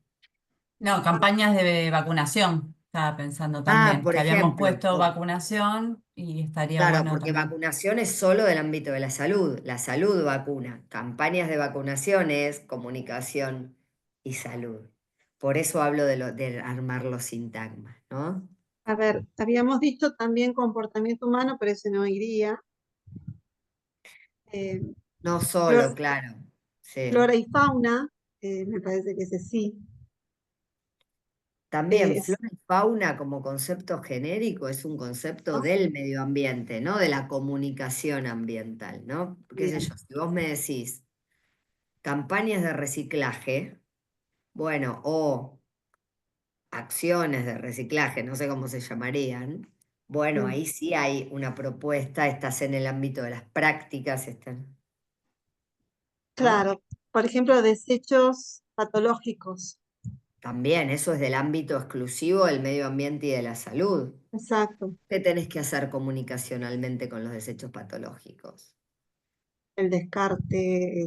No, campañas de vacunación. Estaba pensando Ah, también, por que habíamos ejemplo, puesto vacunación y estaría claro, bueno porque también. vacunación es solo del ámbito de la salud. La salud vacuna. Campañas de vacunación es comunicación y salud. Por eso hablo de armar los sintagmas, ¿no? A ver, habíamos dicho también comportamiento humano, pero ese no iría. No solo, claro. Sí. Flora y fauna, me parece que ese sí. También flora y fauna como concepto genérico es un concepto del medio ambiente, ¿no? De la comunicación ambiental, ¿no? ¿Qué sé Bien. yo? Si vos me decís campañas de reciclaje, bueno, o acciones de reciclaje, no sé cómo se llamarían, bueno, ahí sí hay una propuesta, estás en el ámbito de las prácticas, están, Claro, por ejemplo, desechos patológicos. también eso es del ámbito exclusivo del medio ambiente y de la salud. Exacto. ¿Qué tenés que hacer comunicacionalmente con los desechos patológicos? El descarte,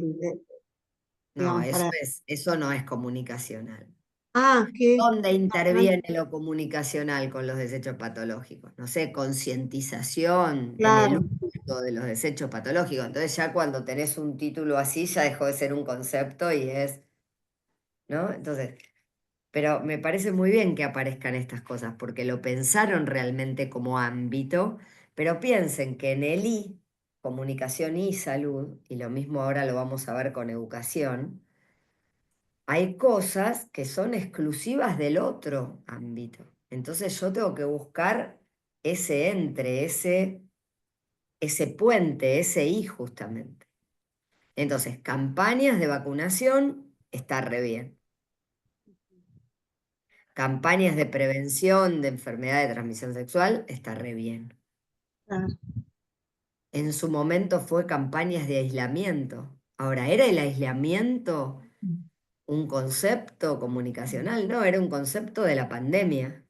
No, digamos, para... eso no es comunicacional. Ah, ¿qué? ¿Dónde Ah, interviene lo comunicacional con los desechos patológicos? No sé, concientización en el claro. uso de los desechos patológicos. Entonces ya cuando tenés un título así ya dejó de ser un concepto y es, ¿no? Entonces, pero me parece muy bien que aparezcan estas cosas porque lo pensaron realmente como ámbito, pero piensen que en el comunicación y salud, y lo mismo ahora lo vamos a ver con educación, hay cosas que son exclusivas del otro ámbito. Entonces yo tengo que buscar ese ese puente, ese justamente. Entonces, campañas de vacunación está re bien. Campañas de prevención de enfermedad de transmisión sexual está re bien. Claro. En su momento fue campañas de aislamiento. Ahora, ¿era el aislamiento un concepto comunicacional? No, era un concepto de la pandemia.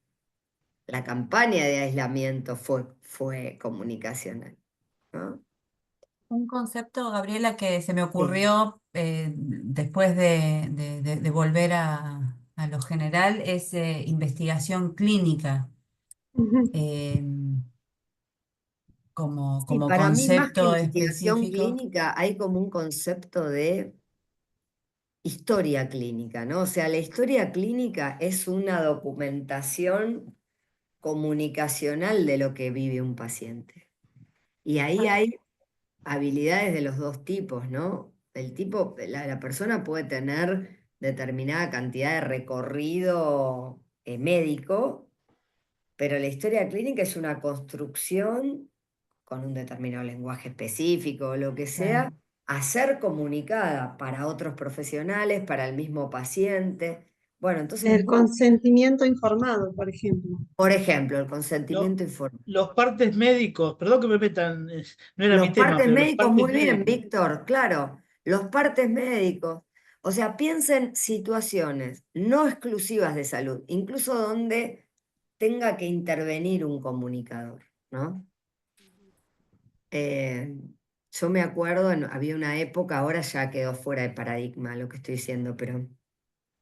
La campaña de aislamiento fue comunicacional, ¿no? Un concepto, Gabriela, que se me Sí. ocurrió después de volver a lo general es investigación clínica eh, como, Sí, como para mí más que concepto investigación específico. clínica hay como un concepto de historia clínica, ¿no? O sea, la historia clínica es una documentación comunicacional de lo que vive un paciente. Y ahí hay habilidades de los dos tipos, ¿no? El tipo, la persona puede tener determinada cantidad de recorrido médico, pero la historia clínica es una construcción con un determinado lenguaje específico o lo que sea, a ser comunicada para otros profesionales, para el mismo paciente. Bueno, entonces, El consentimiento informado, por ejemplo. por ejemplo, el Lo- consentimiento informado. los partes médicos, perdón que me metan, no era mi Los tema, partes pero los médicos, partes muy bien, médicos. Víctor, claro. Los partes médicos. O sea, piensen situaciones no exclusivas de salud, incluso donde tenga que intervenir un comunicador, ¿no? Yo me acuerdo, había una época, ahora ya quedó fuera de paradigma lo que estoy diciendo, pero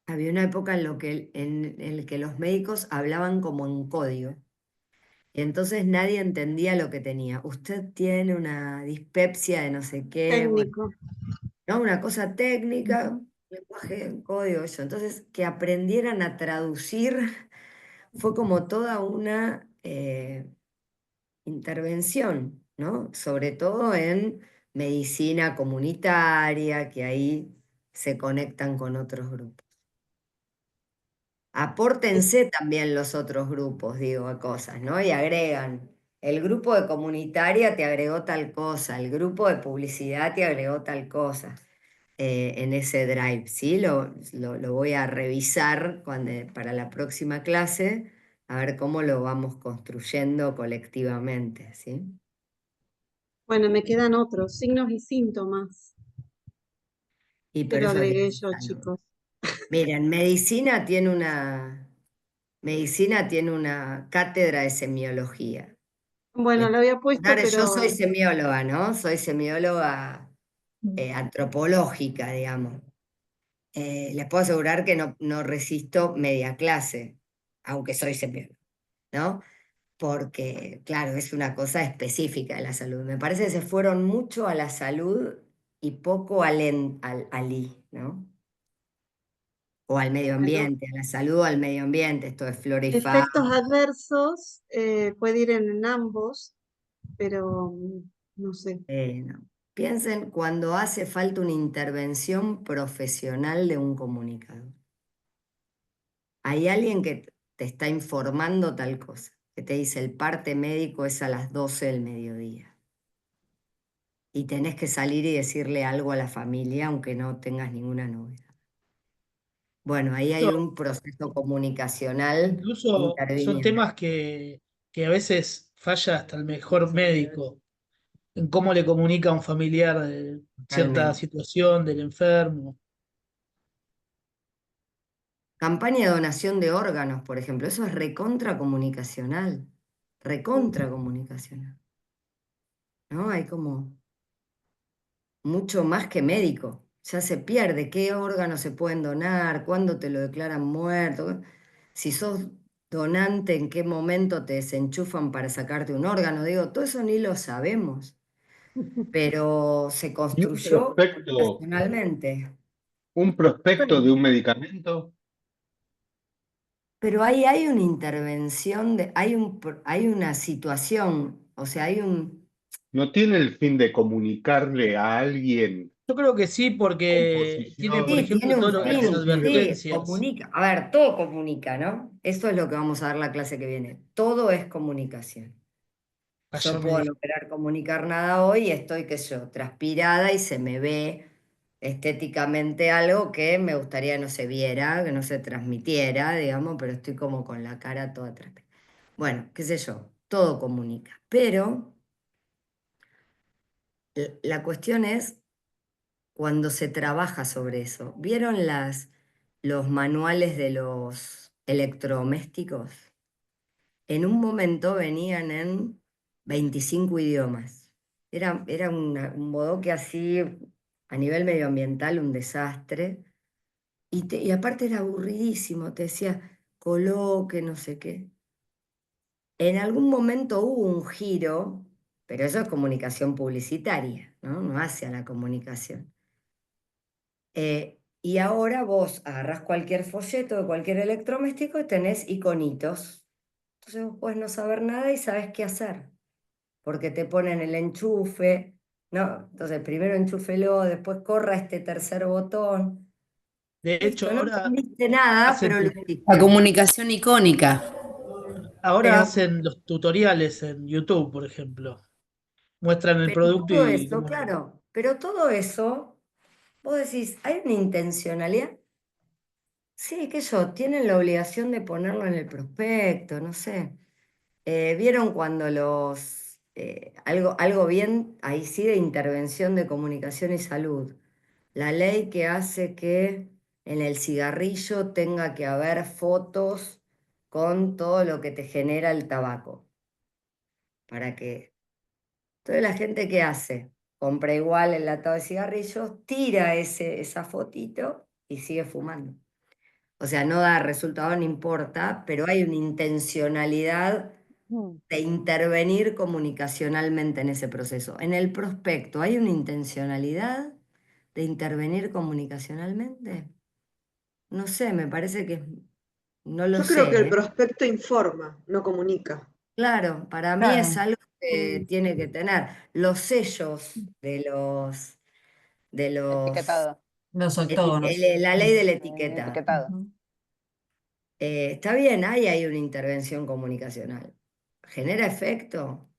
había una época en el que los médicos hablaban como en código. Y entonces nadie entendía lo que tenía. Usted tiene una dispepsia de no sé qué, bueno, Técnico. ¿no? Una cosa técnica, lenguaje en código, eso. Entonces, que aprendieran a traducir fue como toda una intervención, ¿no? Sobre todo en medicina comunitaria, que ahí se conectan con otros grupos. Apórtense también los otros grupos, digo, a cosas, ¿no? Y agregan. El grupo de comunitaria te agregó tal cosa, el grupo de publicidad te agregó tal cosa en ese drive, ¿sí? Lo voy a revisar para la próxima clase, a ver cómo lo vamos construyendo colectivamente, ¿sí? Bueno, me quedan otros, signos y síntomas, Y que por lo eso hay que agregué yo, pensarlo. chicos. Miren, medicina tiene una cátedra de semiología. Bueno, lo había puesto, Claro, yo soy pero semióloga, ¿no? Soy semióloga antropológica, digamos. Les puedo asegurar que no resisto media clase, aunque soy semióloga, ¿no? Porque, claro, es una cosa específica de la salud. Me parece que se fueron mucho a la salud y poco al ¿no? O al medio bueno, ambiente, a la salud o al medio ambiente, esto es flora y fauna. efectos adversos puede ir en ambos, pero no sé. No. Piensen cuando hace falta una intervención profesional de un comunicador. Hay alguien que te está informando tal cosa, que te dice el parte médico es a las 12 del mediodía. Y tenés que salir y decirle algo a la familia aunque no tengas ninguna novedad. Bueno, ahí hay un proceso comunicacional Incluso son interviniendo. temas que a veces falla hasta el mejor médico en cómo le comunica a un familiar cierta Totalmente. situación del enfermo. Campaña de donación de órganos, por ejemplo, eso es recontra comunicacional. Recontra comunicacional. ¿No? Hay como mucho más que médico. ya se pierde. ¿Qué órganos se pueden donar? ¿Cuándo te lo declaran muerto? Si sos donante, ¿en qué momento te desenchufan para sacarte un órgano? Digo, todo eso ni lo sabemos, pero se ¿Y construyó personalmente. un prospecto de un medicamento? Pero ahí hay una intervención, hay una situación, o sea, hay un... ¿No tiene el fin de comunicarle a alguien Yo creo que sí, porque tiene, por composición, Sí, tiene ejemplo, un todo lo que las fin, sí, advertencias. comunica. A ver, todo comunica, ¿no? Eso es lo que vamos a ver la clase que viene. Todo es comunicación. Yo Ayer me puedo dijo. no querer comunicar nada hoy y estoy, qué sé yo, transpirada y se me ve estéticamente algo que me gustaría que no se viera, que no se transmitiera, digamos, pero estoy como con la cara toda transpirada. Bueno, qué sé yo, todo comunica. Pero la cuestión es cuando se trabaja sobre eso. ¿Vieron los manuales de los electrodomésticos? En un momento venían en 25 idiomas. Era un bodoque así, a nivel medioambiental, un desastre. Y aparte era aburridísimo, te decía, coloque, no sé qué. En algún momento hubo un giro, pero eso es comunicación publicitaria, ¿no? No hacia la comunicación. Y ahora vos agarrás cualquier folleto de cualquier electrodoméstico y tenés iconitos. Entonces vos podés no saber nada y sabés qué hacer, porque te ponen el enchufe, ¿no? Entonces primero enchúfelo, después corra este tercer botón. De hecho, Listo, no ahora entendiste nada, hacen, pero lo La hiciste. comunicación icónica. ahora Pero, hacen los tutoriales en YouTube, por ejemplo. Muestran el pero producto todo y eso, cómo. claro, pero todo eso, vos decís, ¿hay una intencionalidad? Sí, que yo, tienen la obligación de ponerlo en el prospecto, no sé. ¿Vieron cuando algo bien, ahí sí, de intervención de comunicación y salud? La ley que hace que en el cigarrillo tenga que haber fotos con todo lo que te genera el tabaco. ¿Para qué? Entonces la gente ¿qué hace? Compra igual el latado de cigarrillos, tira esa fotito y sigue fumando. O sea, no da resultado, no importa, pero hay una intencionalidad de intervenir comunicacionalmente en ese proceso. En el prospecto, ¿hay una intencionalidad de intervenir comunicacionalmente? No sé, me parece que no lo Yo creo que sé, el ¿eh? prospecto informa, no comunica. Claro, para mí es Claro, algo que tiene que tener los sellos de los Etiquetado. los octógonos. la ley de la etiqueta. Etiquetado. Ujú. Está bien, ahí hay una intervención comunicacional. ¿Genera efecto?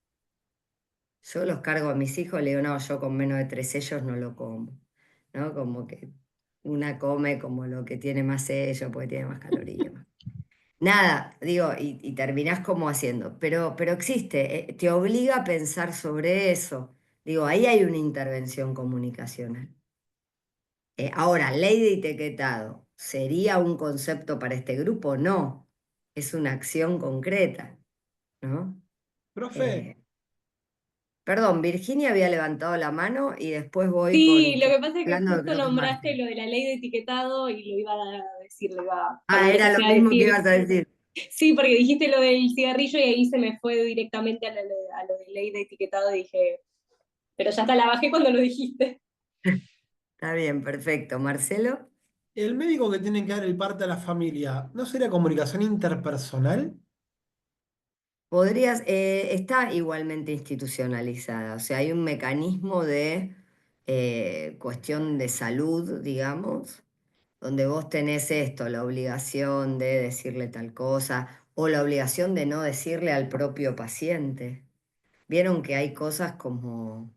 Yo los cargo a mis hijos, le digo, no, yo con menos de 3 sellos no lo como, ¿no? Como que una come como lo que tiene más sellos, porque tiene más calorías. Nada, digo, y terminás como haciendo, pero existe, te obliga a pensar sobre eso. Digo, ahí hay una intervención comunicacional. Ahora, ley de etiquetado, ¿sería un concepto para este grupo? No, es una acción concreta, ¿no? Profe, Eh, Perdón, Virginia había levantado la mano y después voy Sí, con lo que pasa es que hablando de justo creo que es nombraste Marta. lo de la ley de etiquetado y lo iba a decir, lo iba, Ah, cuando era lo empecé a mismo que decir. ibas a decir. Sí, porque dijiste lo del cigarrillo y ahí se me fue directamente a lo de ley de etiquetado y dije, pero ya hasta la bajé cuando lo dijiste. Está bien, perfecto. Marcelo, el médico que tiene que dar el parte a la familia, ¿no sería comunicación interpersonal? está igualmente institucionalizada, o sea, hay un mecanismo de cuestión de salud, digamos, donde vos tenés esto, la obligación de decirle tal cosa o la obligación de no decirle al propio paciente. Vieron que hay cosas como,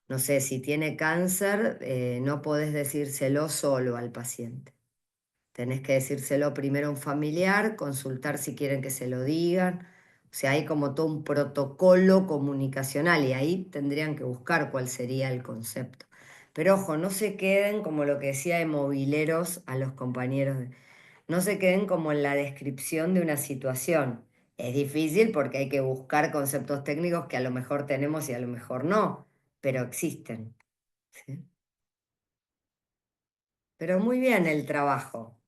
no sé, si tiene cáncer, no podés decírselo solo al paciente. Tenés que decírselo primero a un familiar, consultar si quieren que se lo digan. O sea, hay como todo un protocolo comunicacional y ahí tendrían que buscar cuál sería el concepto. Pero ojo, no se queden como lo que decía de mobileros a los compañeros. No se queden como en la descripción de una situación. Es difícil porque hay que buscar conceptos técnicos que a lo mejor tenemos y a lo mejor no, pero existen. ¿Sí? pero muy bien el trabajo.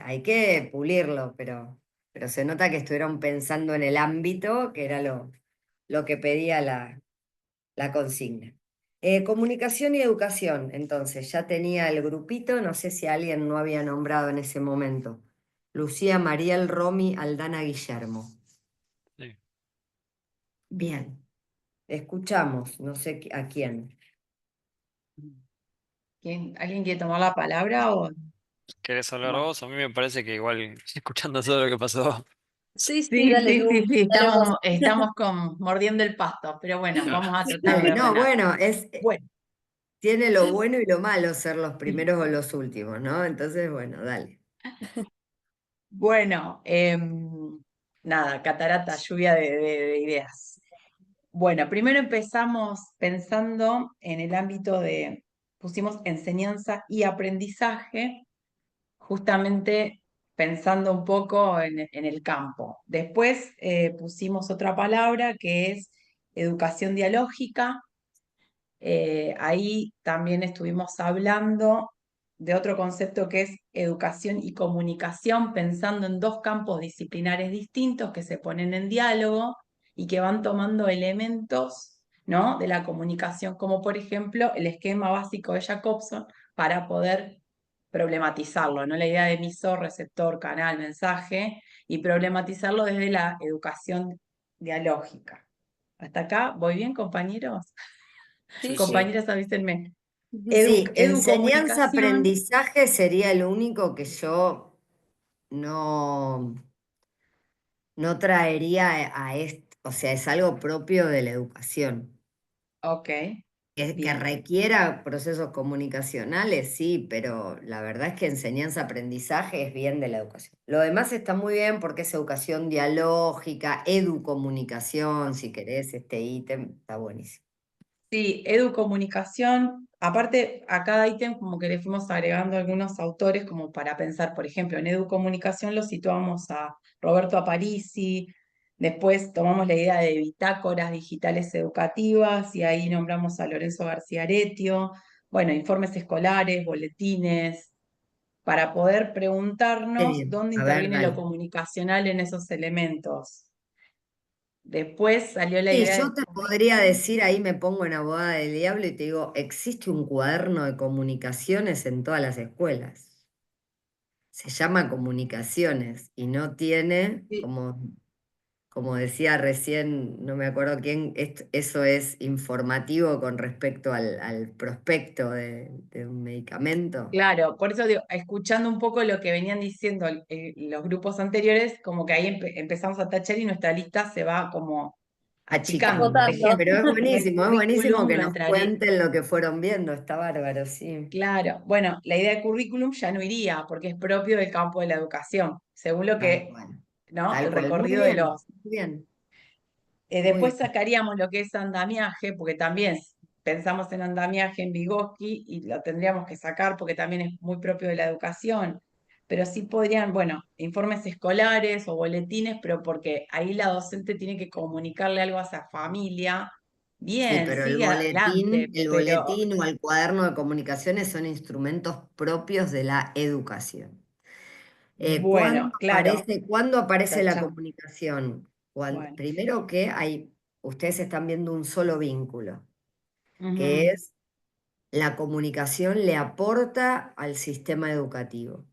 Hay que pulirlo, pero se nota que estuvieron pensando en el ámbito, que era lo que pedía la consigna. Comunicación y educación, entonces, ya tenía el grupito, no sé si alguien no había nombrado en ese momento. Lucía, Mariel, Romy, Aldana, Guillermo. Sí. Bien, escuchamos, no sé a quién. ¿Alguien quiere tomar la palabra o...? ¿Querés hablar Bueno. vos? A mí me parece que igual, escuchando todo lo que pasó. Sí, Sí, dale, sí, Lu, sí, sí, dale vos. estamos mordiendo el pasto, pero bueno, vamos a tratar Dale, de no, ordenar. bueno, Bueno, tiene lo bueno y lo malo ser los primeros o los últimos, ¿no? Entonces, bueno, dale. bueno, nada, catarata, lluvia de ideas. Bueno, primero empezamos pensando en el ámbito pusimos enseñanza y aprendizaje, justamente pensando un poco en el campo. Después pusimos otra palabra que es educación dialógica. Ahí también estuvimos hablando de otro concepto que es educación y comunicación, pensando en dos campos disciplinares distintos que se ponen en diálogo y que van tomando elementos, ¿no?, de la comunicación, como por ejemplo el esquema básico de Jacobson para poder problematizarlo, ¿no? La idea de emisor, receptor, canal, mensaje, y problematizarlo desde la educación dialógica. ¿Hasta acá voy bien, compañeros? Sí, sí. Compañeras, avísenme. Sí, Educomunicación. enseñanza-aprendizaje sería el único que yo no traería a esto, o sea, es algo propio de la educación. Ok, Que bien. requiera procesos comunicacionales, sí, pero la verdad es que enseñanza-aprendizaje es bien de la educación. Lo demás está muy bien porque es educación dialógica, educomunicación, si querés, este ítem está buenísimo. Sí, educomunicación. Aparte, a cada ítem como que le fuimos agregando algunos autores como para pensar, por ejemplo, en educomunicación lo situamos a Roberto Aparici, después tomamos la idea de bitácoras digitales educativas y ahí nombramos a Lorenzo García Aretio, bueno, informes escolares, boletines, para poder Qué preguntarnos bien, dónde a ver, interviene lo dale. comunicacional en esos elementos. Después salió la Sí, idea yo del te podría currículum. decir, ahí me pongo en abogada del diablo y te digo, existe un cuaderno de comunicaciones en todas las escuelas. Se llama comunicaciones y no tiene, Sí. como decía recién, no me acuerdo quién, eso es informativo con respecto al prospecto de un medicamento. Claro, por eso digo, escuchando un poco lo que venían diciendo los grupos anteriores, como que ahí empezamos a tachar y nuestra lista se va como achicando. Por Achicando. ejemplo, Pero en el es buenísimo currículum que no nos entraría. cuenten lo que fueron viendo, está bárbaro, sí. Claro, bueno, la idea de currículum ya no iría porque es propio del campo de la educación, según lo Tal que, cual. ¿no? Tal El cual, muy recorrido de bien, los. muy bien, muy Después bien. sacaríamos lo que es andamiaje, porque también pensamos en andamiaje en Vygotsky y lo tendríamos que sacar porque también es muy propio de la educación. Pero sí podrían, bueno, informes escolares o boletines, pero porque ahí la docente tiene que comunicarle algo a esa familia. Sí, Bien, pero sigue adelante, el pero boletín o el cuaderno de comunicaciones son instrumentos propios de la educación. bueno, claro, ¿Cuándo aparece la tacha. comunicación? Bueno. Primero que ustedes están viendo un solo vínculo, que Ujú, es la comunicación le aporta al sistema educativo.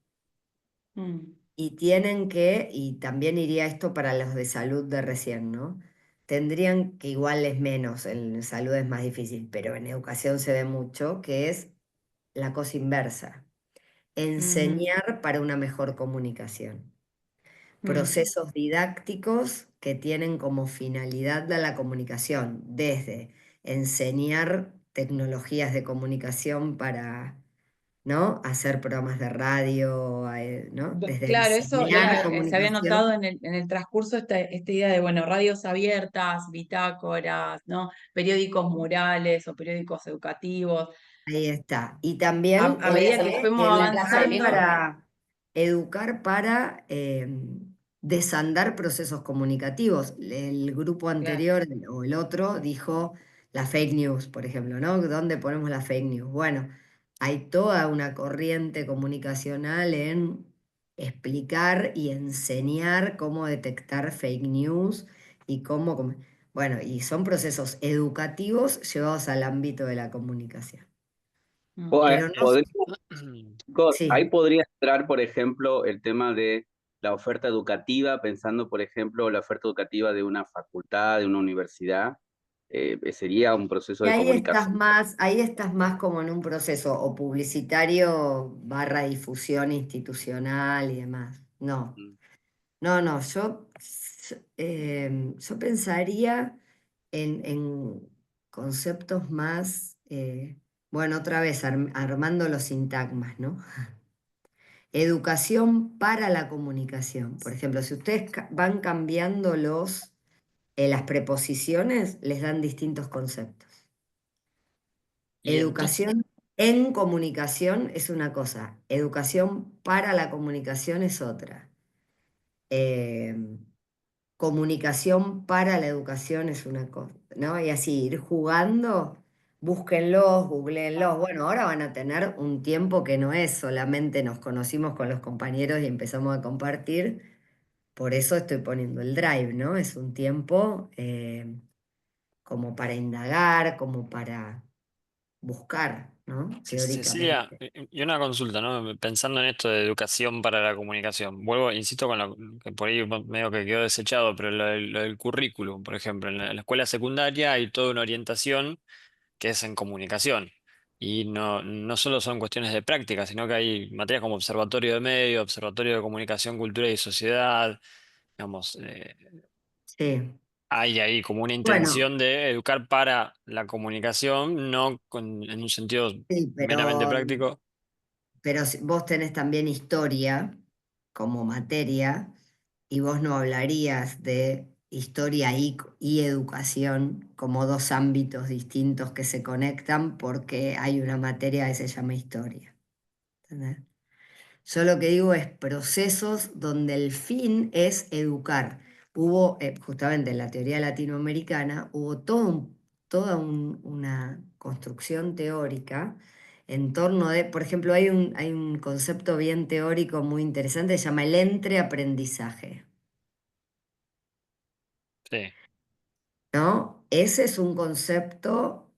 mm, Y también iría esto para los de salud de recién, ¿no? Tendrían que igual es menos, en salud es más difícil, pero en educación se ve mucho, que es la cosa inversa, ujú, enseñar para una mejor comunicación. mm. Procesos didácticos que tienen como finalidad la comunicación, desde enseñar tecnologías de comunicación para, ¿no?, hacer programas de radio, ¿no? Desde Claro, eso enseñar se había notado comunicación. en el transcurso esta idea de, bueno, radios abiertas, bitácoras, ¿no? Periódicos murales o periódicos educativos. Ahí está. Y también A medida que fuimos avanzando, educar para desandar procesos comunicativos. El grupo claro, anterior o el otro dijo la fake news, por ejemplo, ¿no? ¿Dónde ponemos la fake news? Bueno, hay toda una corriente comunicacional en explicar y enseñar cómo detectar fake news y bueno, y son procesos educativos llevados al ámbito de la comunicación. Pero no, Chicos, ahí sí, podría entrar, por ejemplo, el tema de la oferta educativa, pensando, por ejemplo, la oferta educativa de una facultad, de una universidad, sería un proceso y de comunicación. ahí estás más como en un proceso o publicitario barra difusión institucional y demás. No. No, yo pensaría en conceptos más, bueno, otra vez armando los sintagmas, ¿no? Educación para la comunicación. Por ejemplo, si ustedes van cambiando las preposiciones, les dan distintos conceptos. Y entonces, Educación en comunicación es una cosa, educación para la comunicación es otra. Eh, Comunicación para la educación es una cosa, ¿no? Y así, ir jugando, búsquenlos, googleenlos. Bueno, ahora van a tener un tiempo que no es solamente nos conocimos con los compañeros y empezamos a compartir, por eso estoy poniendo el drive, ¿no? Es un tiempo como para indagar, como para buscar, ¿no? Cecilia, Teóricamente. y una consulta, ¿no? Pensando en esto de educación para la comunicación, vuelvo, insisto con lo que por ahí medio que quedó desechado, pero lo del currículum, por ejemplo, en la escuela secundaria hay toda una orientación que es en comunicación. Y no solo son cuestiones de práctica, sino que hay materias como observatorio de medios, observatorio de comunicación, cultura y sociedad, digamos, Sí. hay ahí como una Bueno, intención de educar para la comunicación, no en un sentido sí, meramente pero práctico. si vos tenés también historia como materia y vos no hablarías de historia y educación como dos ámbitos distintos que se conectan porque hay una materia que se llama historia. ¿Entendés? Yo lo que digo es procesos donde el fin es educar. Hubo, justamente en la teoría latinoamericana, hubo una construcción teórica en torno de, por ejemplo, hay un concepto bien teórico muy interesante, se llama el entreaprendizaje, Sí. ¿no? Ese es un concepto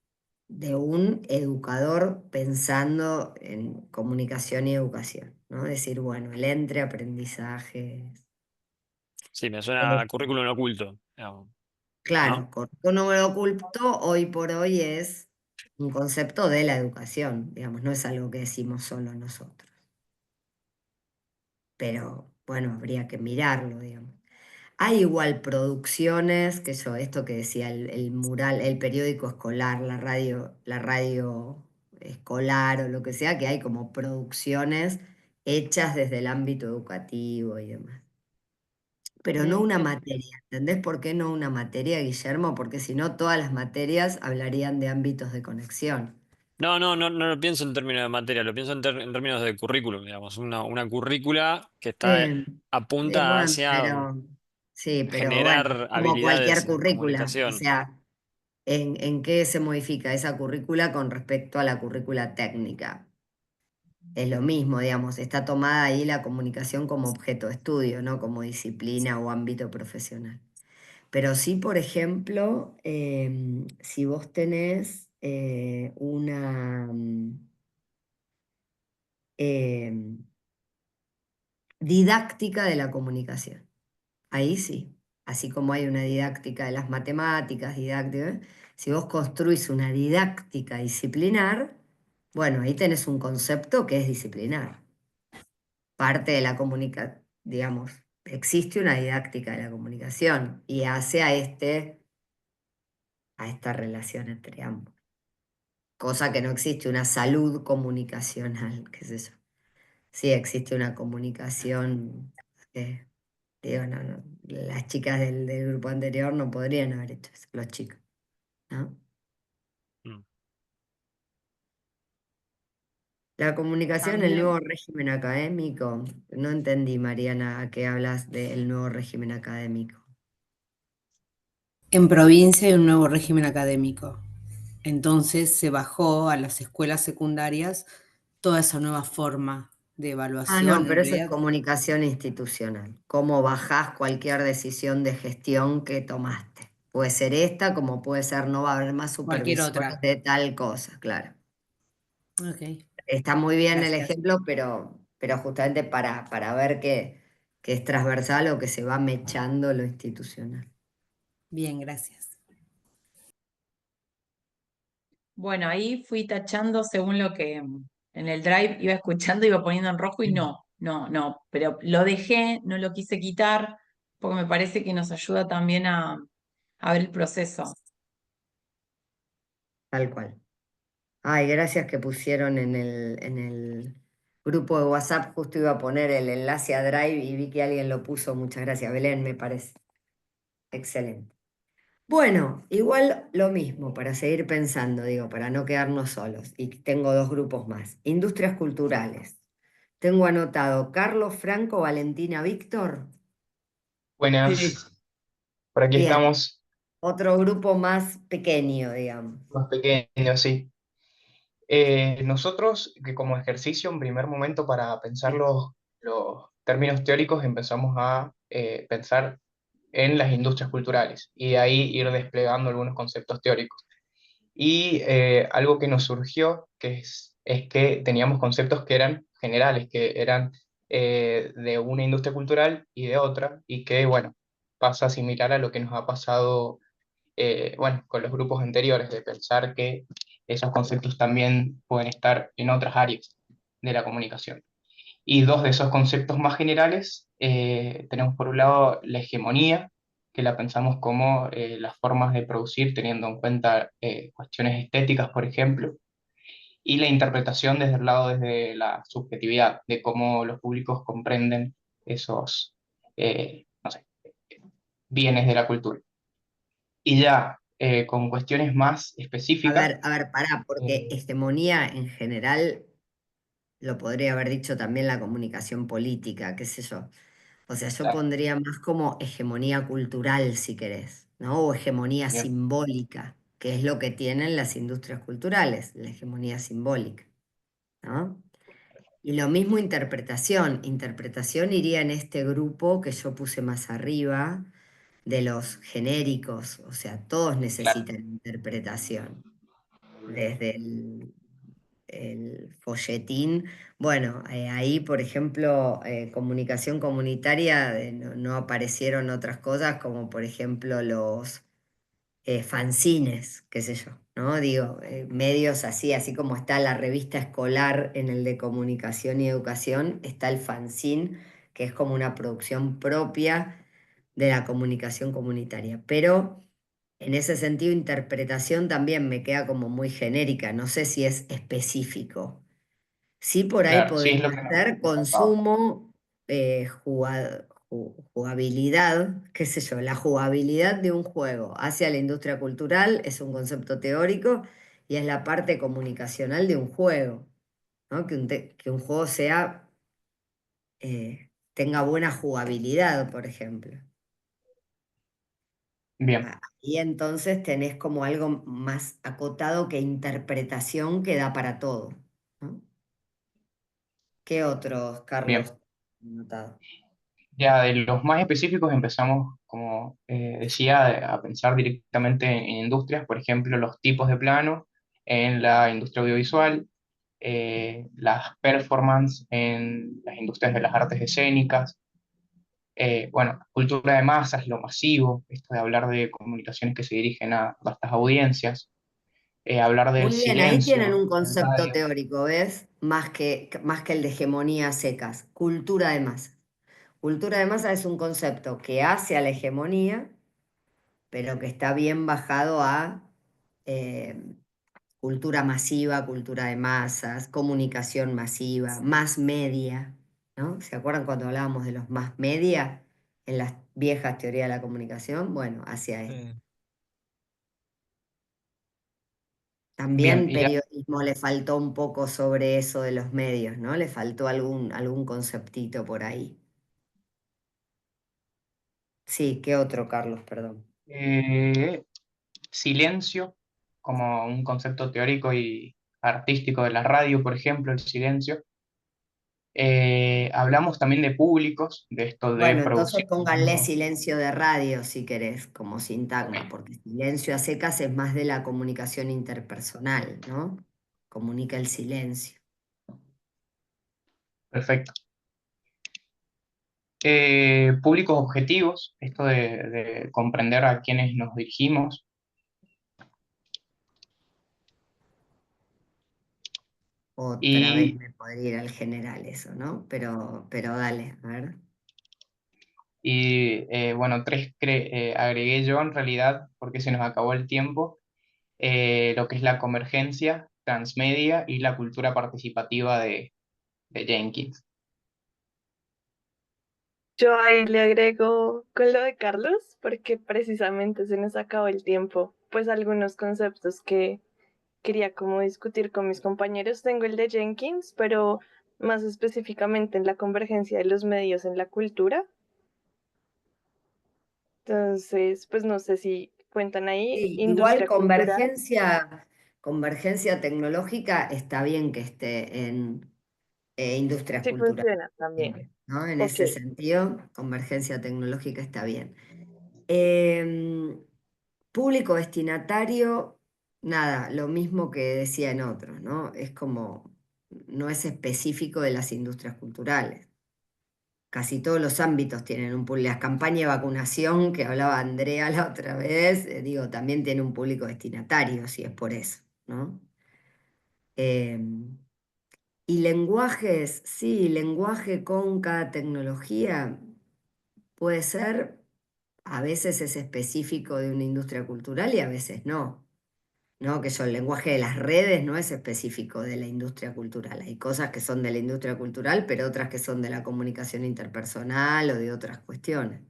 de un educador pensando en comunicación y educación, ¿no? Decir, bueno, el entreaprendizaje. Sí, me suena eh, a currículum oculto, digamos, ¿no? claro, con un número oculto hoy por hoy es un concepto de la educación, digamos, no es algo que decimos solo nosotros. Pero bueno, habría que mirarlo, digamos. Hay igual producciones, esto que decía el mural, el periódico escolar, la radio escolar o lo que sea, que hay como producciones hechas desde el ámbito educativo y demás. Pero no una materia, ¿entendés por qué no una materia, Guillermo? Porque si no, todas las materias hablarían de ámbitos de conexión. No lo pienso en términos de materia, lo pienso en términos de currículum, digamos, una currícula que Eh, apunta bueno, hacia pero sí, pero bueno, generar como habilidades cualquier en currícula, o comunicación. sea, ¿en qué se modifica esa currícula con respecto a la currícula técnica? Es lo mismo, digamos, está tomada ahí la comunicación como objeto de estudio, no como disciplina o ámbito profesional. Pero sí, por ejemplo, si vos tenés una em, didáctica de la comunicación, ahí sí, así como hay una didáctica de las matemáticas, didáctica, si vos construís una didáctica disciplinar, bueno, ahí tenés un concepto que es disciplinar. Parte de la comunicación, digamos, existe una didáctica de la comunicación y hace a esta relación entre ambos. Cosa que no existe una salud comunicacional, qué sé yo. Sí existe una comunicación, digo, las chicas del grupo anterior no podrían haber hecho eso, los chicos, ¿no? Mm. La comunicación, el También. nuevo régimen académico, no entendí, Mariana, a qué hablas del nuevo régimen académico. En provincia hay un nuevo régimen académico. Entonces se bajó a las escuelas secundarias toda esa nueva forma de Ah, evaluación. no, En pero eso es realidad, comunicación institucional. Cómo bajás cualquier decisión de gestión que tomaste. Puede ser esta, como puede ser no va a haber más cualquier supervisores otra. de tal cosa, claro. Ok, Está muy bien el gracias. ejemplo, pero justamente para ver que es transversal o que se va mechando lo institucional. Bien, gracias. Bueno, ahí fui tachando según lo que en el drive iba escuchando, iba poniendo en rojo y no, pero lo dejé, no lo quise quitar, porque me parece que nos ayuda también a ver el proceso. Tal cual. Ay, gracias que pusieron en el grupo de WhatsApp, justo iba a poner el enlace a Drive y vi que alguien lo puso. Muchas gracias, Belén, me parece. Excelente. Bueno, igual lo mismo, para seguir pensando, digo, para no quedarnos solos. Y tengo dos grupos más. Industrias culturales. Tengo anotado Carlos, Franco, Valentina, Víctor. Buenas, por aquí Bien, estamos, otro grupo más pequeño, digamos. más pequeños, sí. Nosotros, que como ejercicio, en primer momento, para pensar los términos teóricos, empezamos a pensar en las industrias culturales y de ahí ir desplegando algunos conceptos teóricos. Y algo que nos surgió, es que teníamos conceptos que eran generales, que eran de una industria cultural y de otra, y que, bueno, pasa similar a lo que nos ha pasado bueno, con los grupos anteriores, de pensar que esos conceptos también pueden estar en otras áreas de la comunicación. Y dos de esos conceptos más generales, tenemos por un lado la hegemonía, que la pensamos como las formas de producir teniendo en cuenta cuestiones estéticas, por ejemplo, y la interpretación desde el lado, desde la subjetividad, de cómo los públicos comprenden esos, no sé, bienes de la cultura. Y ya con cuestiones más específicas. A ver, pará, porque hegemonía en general lo podría haber dicho también la comunicación política, qué sé yo. O sea, yo Claro, pondría más como hegemonía cultural, si querés, ¿no? O hegemonía bien, simbólica, que es lo que tienen las industrias culturales, la hegemonía simbólica, ¿no? Y lo mismo interpretación. Interpretación iría en este grupo que yo puse más arriba de los genéricos, o sea, todos claro, necesitan interpretación, desde el folletín. Bueno, ahí, por ejemplo, comunicación comunitaria, no aparecieron otras cosas como, por ejemplo, los fanzines, qué sé yo, ¿no? Digo, medios así como está la revista escolar en el de comunicación y educación, está el fanzine, que es como una producción propia de la comunicación comunitaria. Pero en ese sentido, interpretación también me queda como muy genérica, no sé si es específico. Sí, por ahí claro, sí podría es lo que ser nos pasaba. consumo, jugabilidad, qué sé yo, la jugabilidad de un juego hacia la industria cultural es un concepto teórico y es la parte comunicacional de un juego, ¿no? Que un juego tenga buena jugabilidad, por ejemplo. Bien, Y entonces tenés como algo más acotado que interpretación que da para todo, ¿no? ¿Qué otros, bien. Carlos? Anotado. Ya de los más específicos empezamos, como decía, a pensar directamente en industrias, por ejemplo, los tipos de plano en la industria audiovisual, las performance en las industrias de las artes escénicas, bueno, cultura de masas, lo masivo, esto de hablar de comunicaciones que se dirigen a vastas audiencias, hablar del Muy bien, ahí tienen silencio un en concepto radio. teórico, ¿ves? Más que el de hegemonía secas. Cultura de masa. Cultura de masa es un concepto que hace a la hegemonía, pero que está bien bajado a eh, cultura masiva, cultura de masas, comunicación masiva, más media, ¿no? ¿Se acuerdan cuando hablábamos de los más media en las viejas teorías de la comunicación? Bueno, hacia ahí. Bien, También y ya periodismo le faltó un poco sobre eso de los medios, ¿no? Le faltó algún conceptito por ahí. Sí, ¿qué otro, Carlos? Perdón. silencio como un concepto teórico y artístico de la radio, por ejemplo, el silencio. Hablamos también de públicos, de esto de Bueno, entonces producir. pónganle silencio de radio si querés, como sintagma, porque silencio a secas es más de la comunicación interpersonal, ¿no? Comunica el silencio. Perfecto. Públicos objetivos, esto de comprender a quiénes nos dirigimos. Otra vez Y, me podría ir al general eso, ¿no? Pero dale, a ver. bueno, tres agregué yo en realidad, porque se nos acabó el tiempo, lo que es la convergencia transmedia y la cultura participativa de Jenkins. Yo ahí le agrego con lo de Carlos, porque precisamente se nos acabó el tiempo, pues algunos conceptos que quería como discutir con mis compañeros. Tengo el de Jenkins, pero más específicamente en la convergencia de los medios en la cultura. Entonces, pues no sé si cuentan ahí, Sí, igual industria cultural. convergencia tecnológica está bien que esté en industrias Sí culturales, funciona también. ¿no? En Ok. ese sentido, convergencia tecnológica está bien. Em, Público destinatario, nada, lo mismo que decía en otros, ¿no? Es como, no es específico de las industrias culturales. Casi todos los ámbitos tienen un público. La campaña de vacunación que hablaba Andrea la otra vez, digo, también tiene un público destinatario, si es por eso, ¿no? Y lenguajes, sí, lenguaje con cada tecnología puede ser, a veces es específico de una industria cultural y a veces no. ¿No? Que el lenguaje de las redes no es específico de la industria cultural. Hay cosas que son de la industria cultural, pero otras que son de la comunicación interpersonal o de otras cuestiones.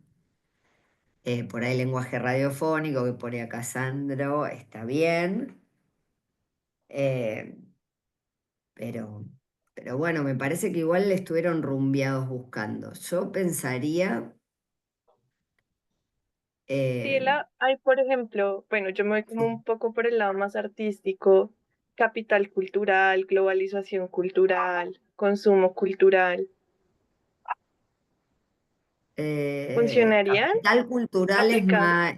Por ahí el lenguaje radiofónico que pone acá Sandro está bien, eh, pero, pero bueno, me parece que igual le estuvieron rumbeados buscando. Yo pensaría... Sí, eh, hay, por ejemplo, bueno, yo me voy como un poco por el lado más artístico, capital cultural, globalización cultural, consumo cultural. ¿Funcionarían? Capital cultural Aplicando.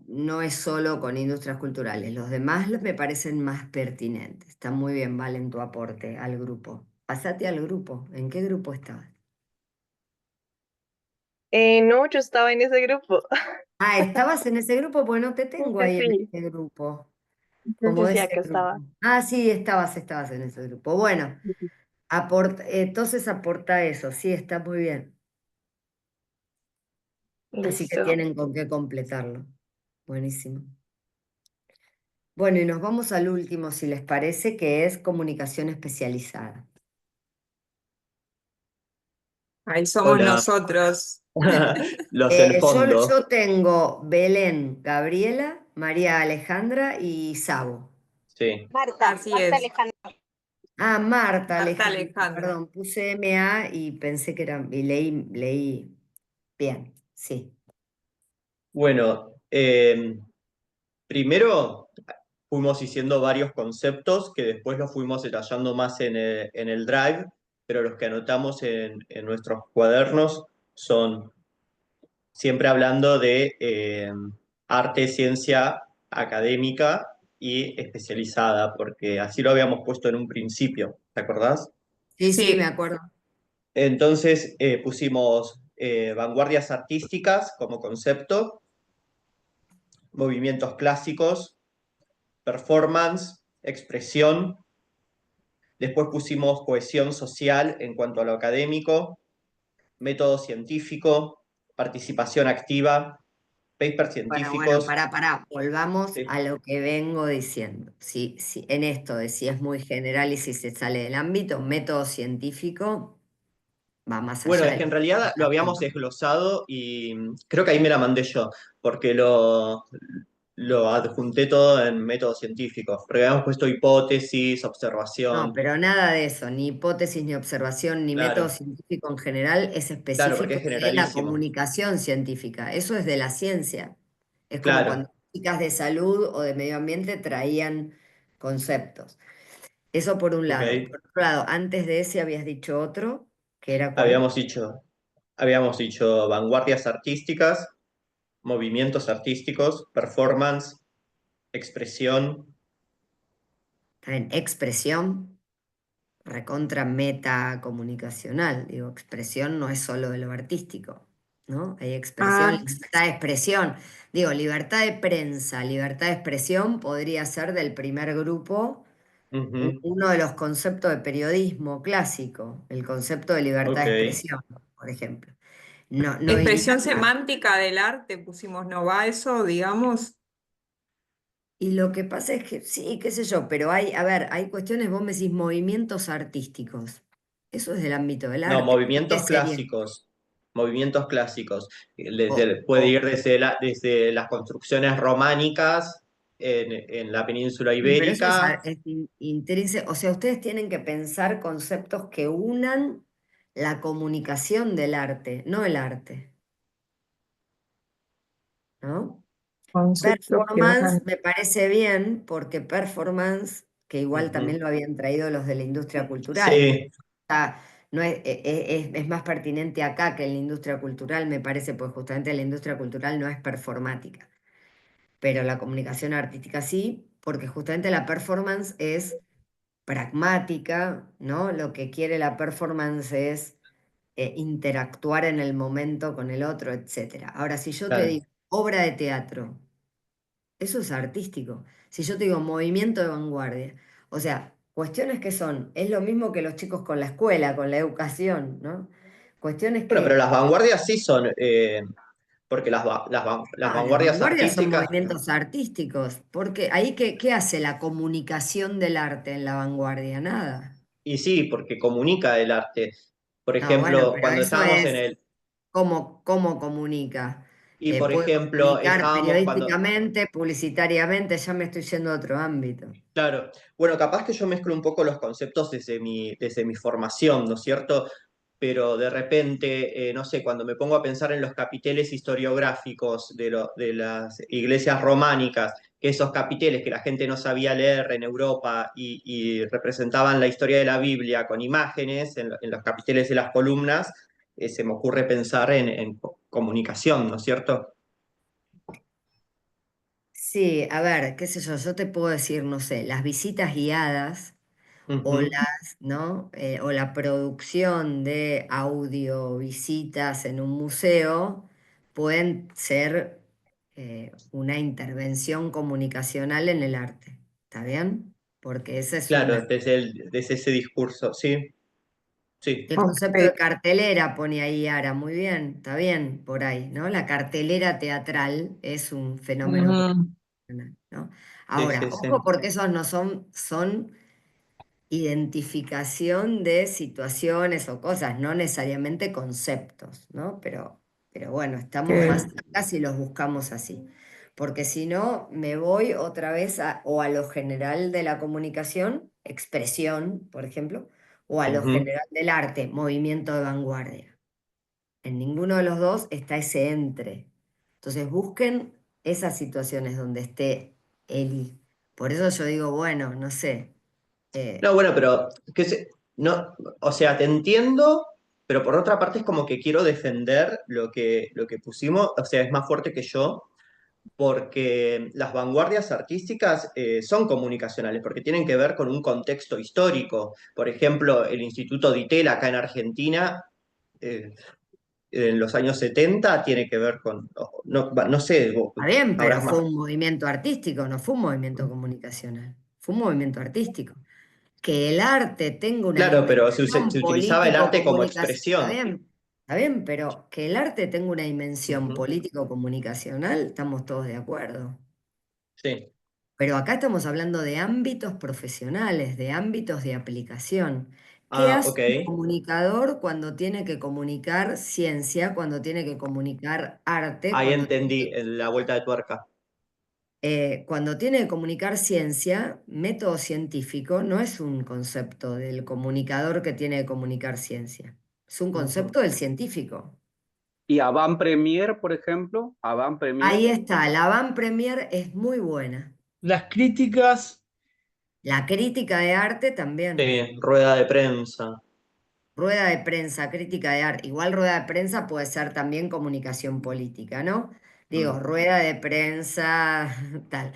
no es solo con industrias culturales. Los demás me parecen más pertinentes. Está muy bien, Valen, tu aporte al grupo. Pasate al grupo. ¿En qué grupo estabas? No, yo estaba en ese grupo. Ah, ¿estabas en ese grupo? Pues no te tengo Entonces ahí en sí, ese grupo. Como entonces sí, ese acá grupo. estaba. Ah, sí, estabas en ese grupo. Bueno, entonces aporta eso. Sí, está muy bien. Así que Listo. tienen con qué completarlo. Buenísimo. Bueno, y nos vamos al último, si les parece, que es comunicación especializada. Ahí somos Hola. nosotros. Los del fondo. Yo tengo Belén, Gabriela, María Alejandra y Sabo. Sí. Así es. Ah, Marta Marta Alejandra, Alejandra. perdón, puse MA y pensé que era, y leí bien, sí. Bueno, primero fuimos diciendo varios conceptos que después los fuimos detallando más en el Drive, pero los que anotamos en nuestros cuadernos son siempre hablando de arte, ciencia académica y especializada, porque así lo habíamos puesto en un principio, ¿te acordás? Sí, sí, me Sí, acuerdo. Entonces pusimos vanguardias artísticas como concepto, movimientos clásicos, performance, expresión. Después pusimos cohesión social en cuanto a lo académico, método científico, participación activa, papers Bueno, científicos. volvamos Sí. a lo que vengo diciendo. Sí, sí, en esto de si es muy general y si se sale del ámbito, método científico va más Bueno, allá es de que en lo que realidad lo está habíamos bueno. desglosado y creo que ahí me la mandé yo, porque lo adjunté todo en método científico, porque habíamos puesto hipótesis, No, observación. pero nada de eso, ni hipótesis, ni observación, ni método Claro, científico en general es claro, porque específico es de la generalísimo. comunicación científica. Eso es de la ciencia. Es como Claro, cuando chicas de salud o de medio ambiente traían conceptos. Eso por un lado. Ok. Por otro lado, antes de ese habías dicho otro, que era ¿cuál? Habíamos dicho vanguardias artísticas, movimientos artísticos, performance, expresión. En expresión, recontra meta comunicacional. Digo, expresión no es solo de lo artístico, ¿no? Hay expresión, Ah, libertad de expresión. Digo, libertad de prensa, libertad de expresión podría ser del primer grupo uno de los conceptos de periodismo clásico, el concepto de libertad Ok. de expresión, por ejemplo. No expresión iría. semántica del arte, pusimos, no va eso, digamos. Y lo que pasa es que, sí, qué sé yo, pero hay, a ver, hay cuestiones, vos me decís movimientos artísticos. Eso es del ámbito del No, arte. ¿Qué movimientos sería? clásicos. Movimientos clásicos. O, Puede o- ir desde las construcciones románicas en la península sí, pero eso es, ibérica. intrínseco. O sea, ustedes tienen que pensar conceptos que unan la comunicación del arte, no el arte, ¿no? Conceptos que Performance unan. me parece bien porque performance, que igual también lo habían traído los de la industria cultural, Sí, sea, no es más pertinente acá que en la industria cultural, me parece, pues justamente la industria cultural no es performática, pero la comunicación artística sí, porque justamente la performance es pragmática, ¿no? Lo que quiere la performance es interactuar en el momento con el otro, etc. Ahora, si yo te claro. digo obra de teatro, eso es artístico. Si yo te digo movimiento de vanguardia, o sea, cuestiones que son, es lo mismo que los chicos con la escuela, con la educación, ¿no? Cuestiones Bueno, pero que, las vanguardias sí son, porque las las vanguardias vanguardias son artísticas, movimientos artísticos, porque ahí ¿qué hace la comunicación del arte en la vanguardia? Nada. y sí, porque comunica el arte. Por No, bueno, ejemplo, pero cuando eso estábamos en es el, cómo comunica. y por Puede ejemplo, comunicar estábamos cuando, periodísticamente, publicitariamente, ya me estoy yendo a otro ámbito. claro, bueno, capaz que yo mezclo un poco los conceptos desde mi formación, ¿no es cierto? Pero de repente, no sé, cuando me pongo a pensar en los capiteles historiográficos de las iglesias románicas, que esos capiteles que la gente no sabía leer en Europa y representaban la historia de la Biblia con imágenes en los capiteles de las columnas, se me ocurre pensar en comunicación, ¿no es cierto? Sí, a ver, qué sé yo te puedo decir, no sé, las visitas guiadas o Ujú. las, ¿no? O la producción de audio visitas en un museo pueden ser una intervención comunicacional en el arte, ¿está bien? Porque esa es Claro, una. desde ese discurso, sí, sí. El concepto de cartelera pone ahí Ara, muy bien, está bien por ahí, ¿no? La cartelera teatral es un fenómeno Mm, comunicacional, ¿no? Sí, Ahora, sí, sí. ojo porque esos no son identificación de situaciones o cosas, no necesariamente conceptos, ¿no? Pero bueno, estamos que más acá si los buscamos así. Porque si no, me voy otra vez o a lo general de la comunicación, expresión, por ejemplo, o a lo Ujú. general del arte, movimiento de vanguardia. En ninguno de los dos está ese entre. Entonces busquen esas situaciones donde esté el. Por eso yo digo, bueno, no sé. No, bueno, pero no, o sea, te entiendo, pero por otra parte es como que quiero defender lo que pusimos, o sea, es más fuerte que yo, porque las vanguardias artísticas son comunicacionales, porque tienen que ver con un contexto histórico. Por ejemplo, el Instituto Di Tella acá en Argentina, eh, en los años 70, tiene que ver con, no sé, vos Está bien, pero habrás fue más. un movimiento artístico, no fue un movimiento comunicacional, fue un movimiento artístico. Que el arte tenga una Claro, pero dimensión se utilizaba el arte como político-comunicacional, expresión. está bien, pero que el arte tenga una dimensión Ujú. político-comunicacional, estamos todos de acuerdo. Sí. Pero acá estamos hablando de ámbitos profesionales, de ámbitos de aplicación. ¿Qué Ah, hace ok. un comunicador cuando tiene que comunicar ciencia, cuando tiene que comunicar arte, Ahí entendí la vuelta de tuerca. cuando tiene que comunicar ciencia? Método científico no es un concepto del comunicador que tiene que comunicar ciencia, es un Ujú. concepto del científico. Y Avant Premier, por ejemplo, Avant Premier. Ahí está, la avant premier es muy buena. Las críticas La crítica de arte también. Sí, rueda de prensa. Rueda de prensa, crítica de arte. Igual rueda de prensa puede ser también comunicación política, ¿no? Digo, rueda de prensa, tal.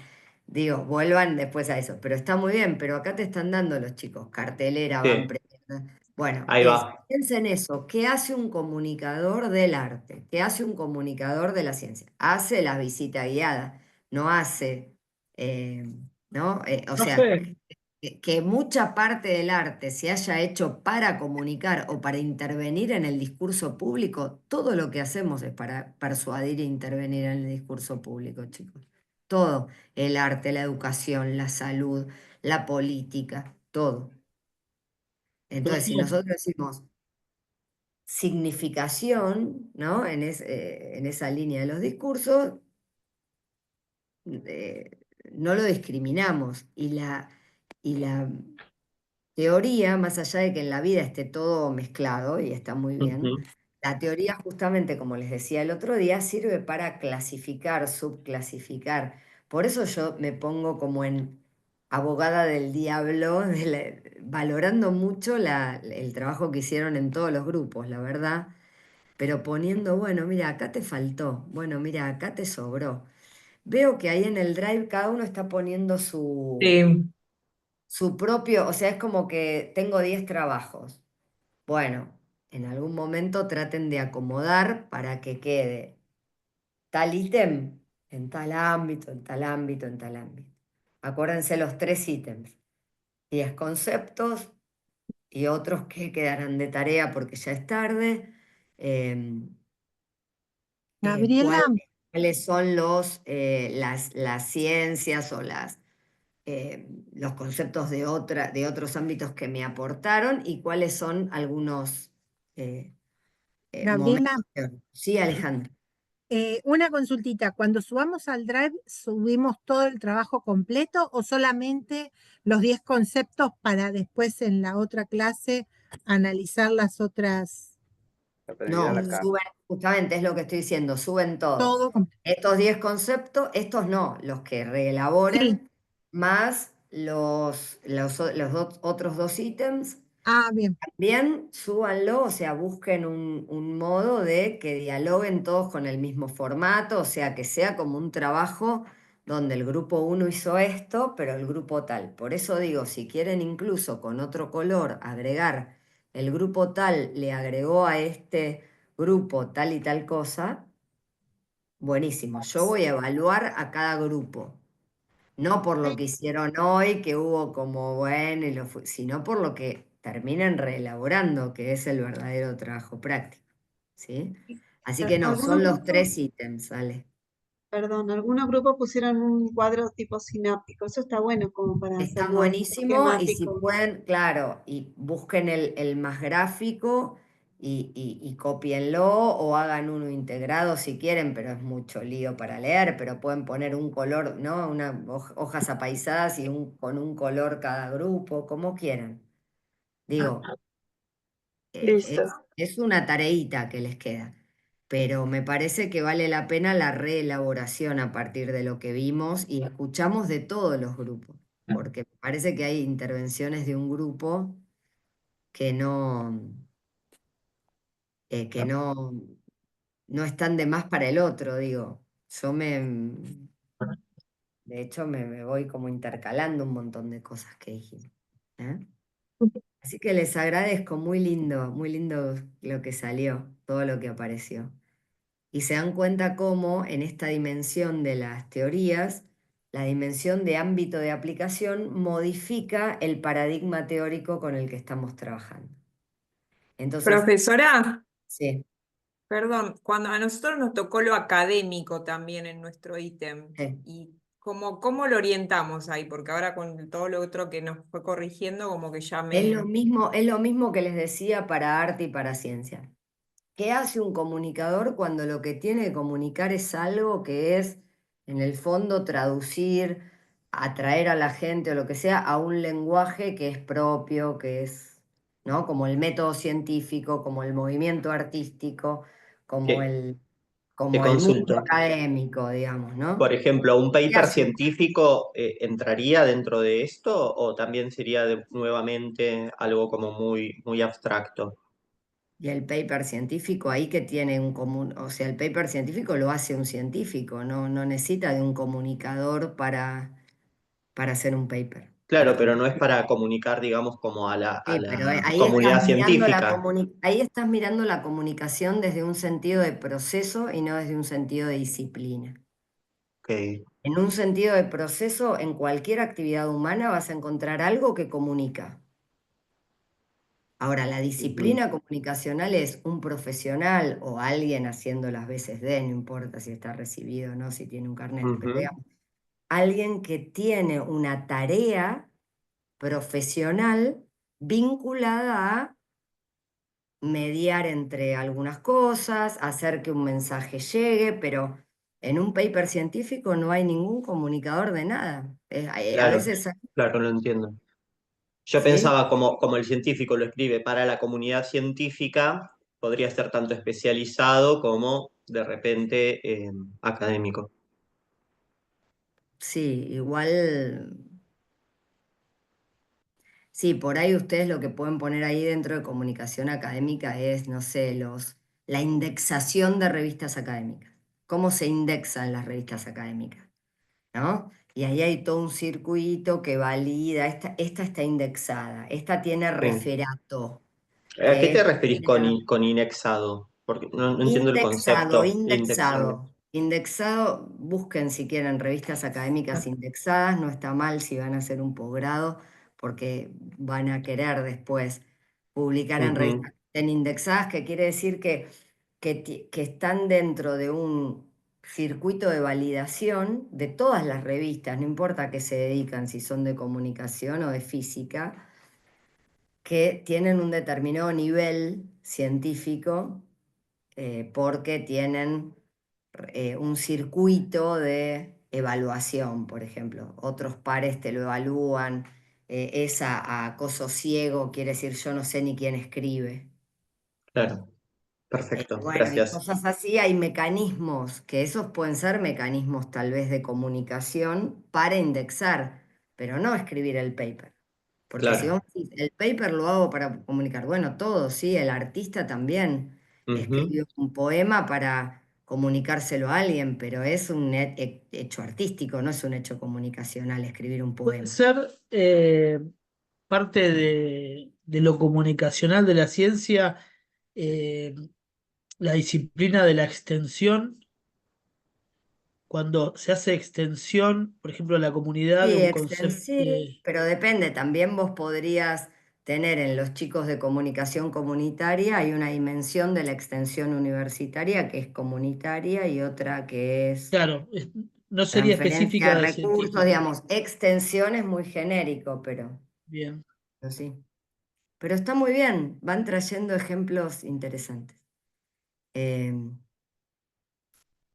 Digo, vuelvan después a eso. Pero está muy bien, pero acá te están dando los chicos, cartelera, van Sí, premiando. Bueno, ahí va. piensa en eso. ¿Qué hace un comunicador del arte? ¿Qué hace un comunicador de la ciencia? Hace la visita guiada, no hace, ¿no? O No sea, sé, que mucha parte del arte se haya hecho para comunicar o para intervenir en el discurso público, todo lo que hacemos es para persuadir e intervenir en el discurso público, chicos. Todo, el arte, la educación, la salud, la política, todo. Entonces, si nosotros decimos significación, ¿no? En esa línea de los discursos, eh, no lo discriminamos. Y la teoría, más allá de que en la vida esté todo mezclado y está muy bien, Ujú. la teoría justamente, como les decía el otro día, sirve para clasificar, subclasificar. Por eso yo me pongo como en abogada del diablo, valorando mucho el trabajo que hicieron en todos los grupos, la verdad, pero poniendo, bueno, mira, acá te faltó, bueno, mira, acá te sobró. Veo que ahí en el Drive cada uno está poniendo Sí. su propio, o sea, es como que tengo 10 trabajos. Bueno, en algún momento traten de acomodar para que quede tal ítem en tal ámbito, en tal ámbito, en tal ámbito. Acuérdense los 3 ítems, 10 conceptos y otros que quedarán de tarea porque ya es tarde. em, Gabriela, cuáles son las ciencias o los conceptos de otros ámbitos que me aportaron y cuáles son algunos momentos. Gabriela, Sí, Alejandro. una consultita. Cuando subamos al Drive, ¿subimos todo el trabajo completo o solamente los 10 conceptos para después en la otra clase analizar las otras? No, suben, justamente es lo que estoy diciendo, suben todo. Todo completo. Estos 10 conceptos, estos no, los que reelaboren, más los otros 2 ítems. Ah, bien. También súbanlo, o sea, busquen un modo de que dialoguen todos con el mismo formato, o sea, que sea como un trabajo donde el grupo uno hizo esto, pero el grupo tal. Por eso digo, si quieren incluso con otro color agregar, el grupo tal le agregó a este grupo tal y tal cosa, buenísimo. Yo voy a evaluar a cada grupo. No por lo que hicieron hoy, que hubo como bueno, sino por lo que terminan reelaborando, que es el verdadero trabajo práctico. ¿Sí? Así que no, Algunos son los grupos, 3 ítems, ¿vale? perdón, algunos grupos pusieron un cuadro tipo sináptico. Eso está bueno como para Está hacerlo más buenísimo y si esquemático. pueden, claro, y busquen el más gráfico y cópienlo o hagan uno integrado si quieren, pero es mucho lío para leer, pero pueden poner un color, ¿no? Hojas apaisadas y con un color cada grupo, como quieran. Digo, Listo. es una tareita que les queda, pero me parece que vale la pena la reelaboración a partir de lo que vimos y escuchamos de todos los grupos, porque me parece que hay intervenciones de un grupo que no están de más para el otro, digo. De hecho, me voy como intercalando un montón de cosas que dijimos. ¿Eh? Así que les agradezco, muy lindo lo que salió, todo lo que apareció. Y se dan cuenta cómo en esta dimensión de las teorías, la dimensión de ámbito de aplicación modifica el paradigma teórico con el que estamos trabajando. Entonces, Profesora, sí, perdón, cuando a nosotros nos tocó lo académico también en nuestro ítem, sí. y cómo lo orientamos ahí, porque ahora con todo lo otro que nos fue corrigiendo, como que ya Es lo mismo que les decía para arte y para ciencia. ¿Qué hace un comunicador cuando lo que tiene que comunicar es algo que es, en el fondo, traducir, atraer a la gente o lo que sea a un lenguaje que es propio, que es, ¿no? Como el método científico, como el movimiento artístico, como Sí. como el mundo consulto. académico, digamos, ¿no? Por ejemplo, ¿un paper Hace- científico entraría dentro de esto o también sería nuevamente algo como muy, muy abstracto? Y el paper científico ahí que tiene un común, o sea, el paper científico lo hace un científico, no necesita de un comunicador para hacer un paper, por Claro, pero no ejemplo. es para comunicar, digamos, como a Sí, la pero comunidad científica. ahí estás mirando la comunicación desde un sentido de proceso y no desde un sentido de disciplina. Ok. En un sentido de proceso, en cualquier actividad humana vas a encontrar algo que comunica. Ahora, la Ujú, disciplina comunicacional es un profesional o alguien haciendo las veces de, no importa si está recibido o no, si tiene un carnet, pero ujú. digamos, alguien que tiene una tarea profesional vinculada a mediar entre algunas cosas, hacer que un mensaje llegue, pero en un paper científico no hay ningún comunicador de nada. A Claro, veces, claro, lo entiendo. Yo ¿sí? pensaba como el científico lo escribe para la comunidad científica, podría ser tanto especializado como de repente académico. Sí, igual, sí, por ahí ustedes lo que pueden poner ahí dentro de comunicación académica es, no sé, la indexación de revistas académicas. ¿Cómo se indexan las revistas académicas? ¿No? Y ahí hay todo un circuito que valida, esta está indexada, esta tiene Sí. referato, ¿A qué te esta referís tiene con inexado? Porque no entiendo el indexado, concepto indexado. indexado, indexado, busquen si quieren revistas académicas indexadas, no está mal si van a hacer un posgrado, porque van a querer después publicar en Ujú, revistas en indexadas, que quiere decir que están dentro de un circuito de validación de todas las revistas, no importa a qué se dedican, si son de comunicación o de física, que tienen un determinado nivel científico porque tienen un circuito de evaluación, por ejemplo. Otros pares te lo evalúan, esa acoso ciego quiere decir yo no sé ni quién escribe. claro, perfecto, Bueno, y gracias. cosas así, hay mecanismos, que esos pueden ser mecanismos tal vez de comunicación para indexar, pero no escribir el paper. Porque si Claro. vos decís, el paper lo hago para comunicar, bueno, todo, sí, el artista también Ujú. escribió un poema para comunicárselo a alguien, pero es un hecho artístico, no es un hecho comunicacional escribir un Puede poema. ser parte de lo comunicacional de la ciencia, eh, la disciplina de la extensión, cuando se hace extensión, por ejemplo, a la comunidad de Sí, un concepto. extensive, pero depende, también vos podrías tener en los chicos de comunicación comunitaria, hay una dimensión de la extensión universitaria que es comunitaria y otra que es Claro, no sería transferencia específica de de recursos, científico. digamos, extensión es muy genérico, Bien. pero sí. Pero está muy bien, van trayendo ejemplos interesantes. Eh,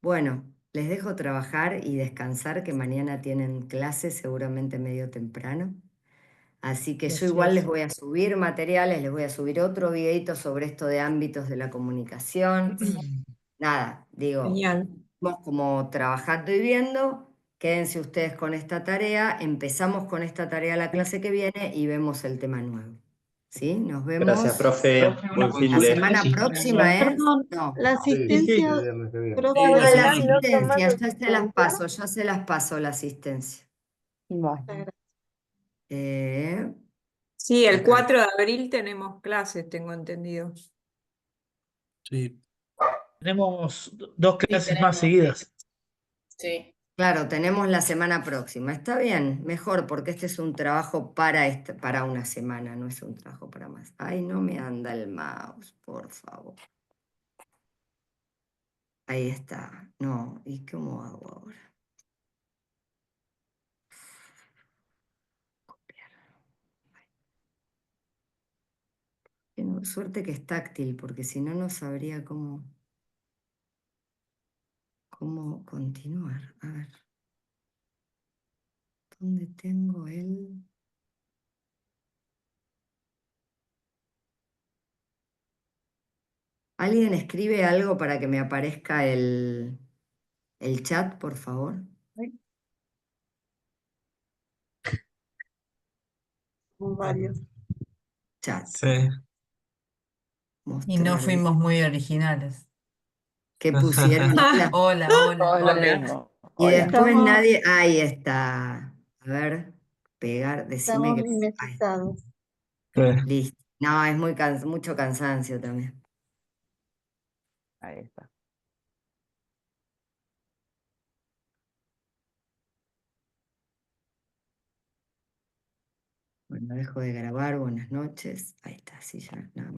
bueno, les dejo trabajar y descansar, que mañana tienen clases seguramente medio temprano. Así que yo igual les Gracias. voy a subir materiales, les voy a subir otro videito sobre esto de ámbitos de la comunicación. Nada, digo, Genial. vamos como trabajando y viendo. Quédense ustedes con esta tarea. Empezamos con esta tarea la clase que viene y vemos el tema nuevo. ¿Sí? Nos Gracias, vemos profe. Profe, una Buen fin la consulta, de. ¿la semana asistencia? próxima, ¿eh? Perdón, No. la Sí, sí. asistencia, profe, Sí, la Ah, la Si asistencia. no tomas asistencia, ya se las asistencia, paso, ya se las paso la asistencia. Bueno, Eh, Sí, el acá. 4 de abril tenemos clases, tengo entendido. Sí. Tenemos dos Sí, clases más tenemos. seguidas. Sí. Claro, tenemos la semana próxima. Está bien, mejor, porque este es un trabajo para una semana, no es un trabajo para más. Ay, no me anda el mouse, por favor. Ahí está. No, ¿y cómo hago ahora? Tengo suerte que es táctil, porque si no, no sabría cómo continuar. A ver, ¿dónde tengo el...? ¿Alguien escribe algo para que me aparezca el chat, por favor? Varios. Chat. Sí. Y no Mostrar. fuimos muy originales. ¿Qué pusieron? Hola. Hola, Todos hola, lo hola. mismo. Y Hola. después Estamos, nadie. Ahí está. A ver, pegar, decime estamos que. Ahí, mimetizados. listo. No, es mucho cansancio también. Ahí está. Bueno, dejo de grabar. Buenas noches. Ahí está, sí, ya nada más.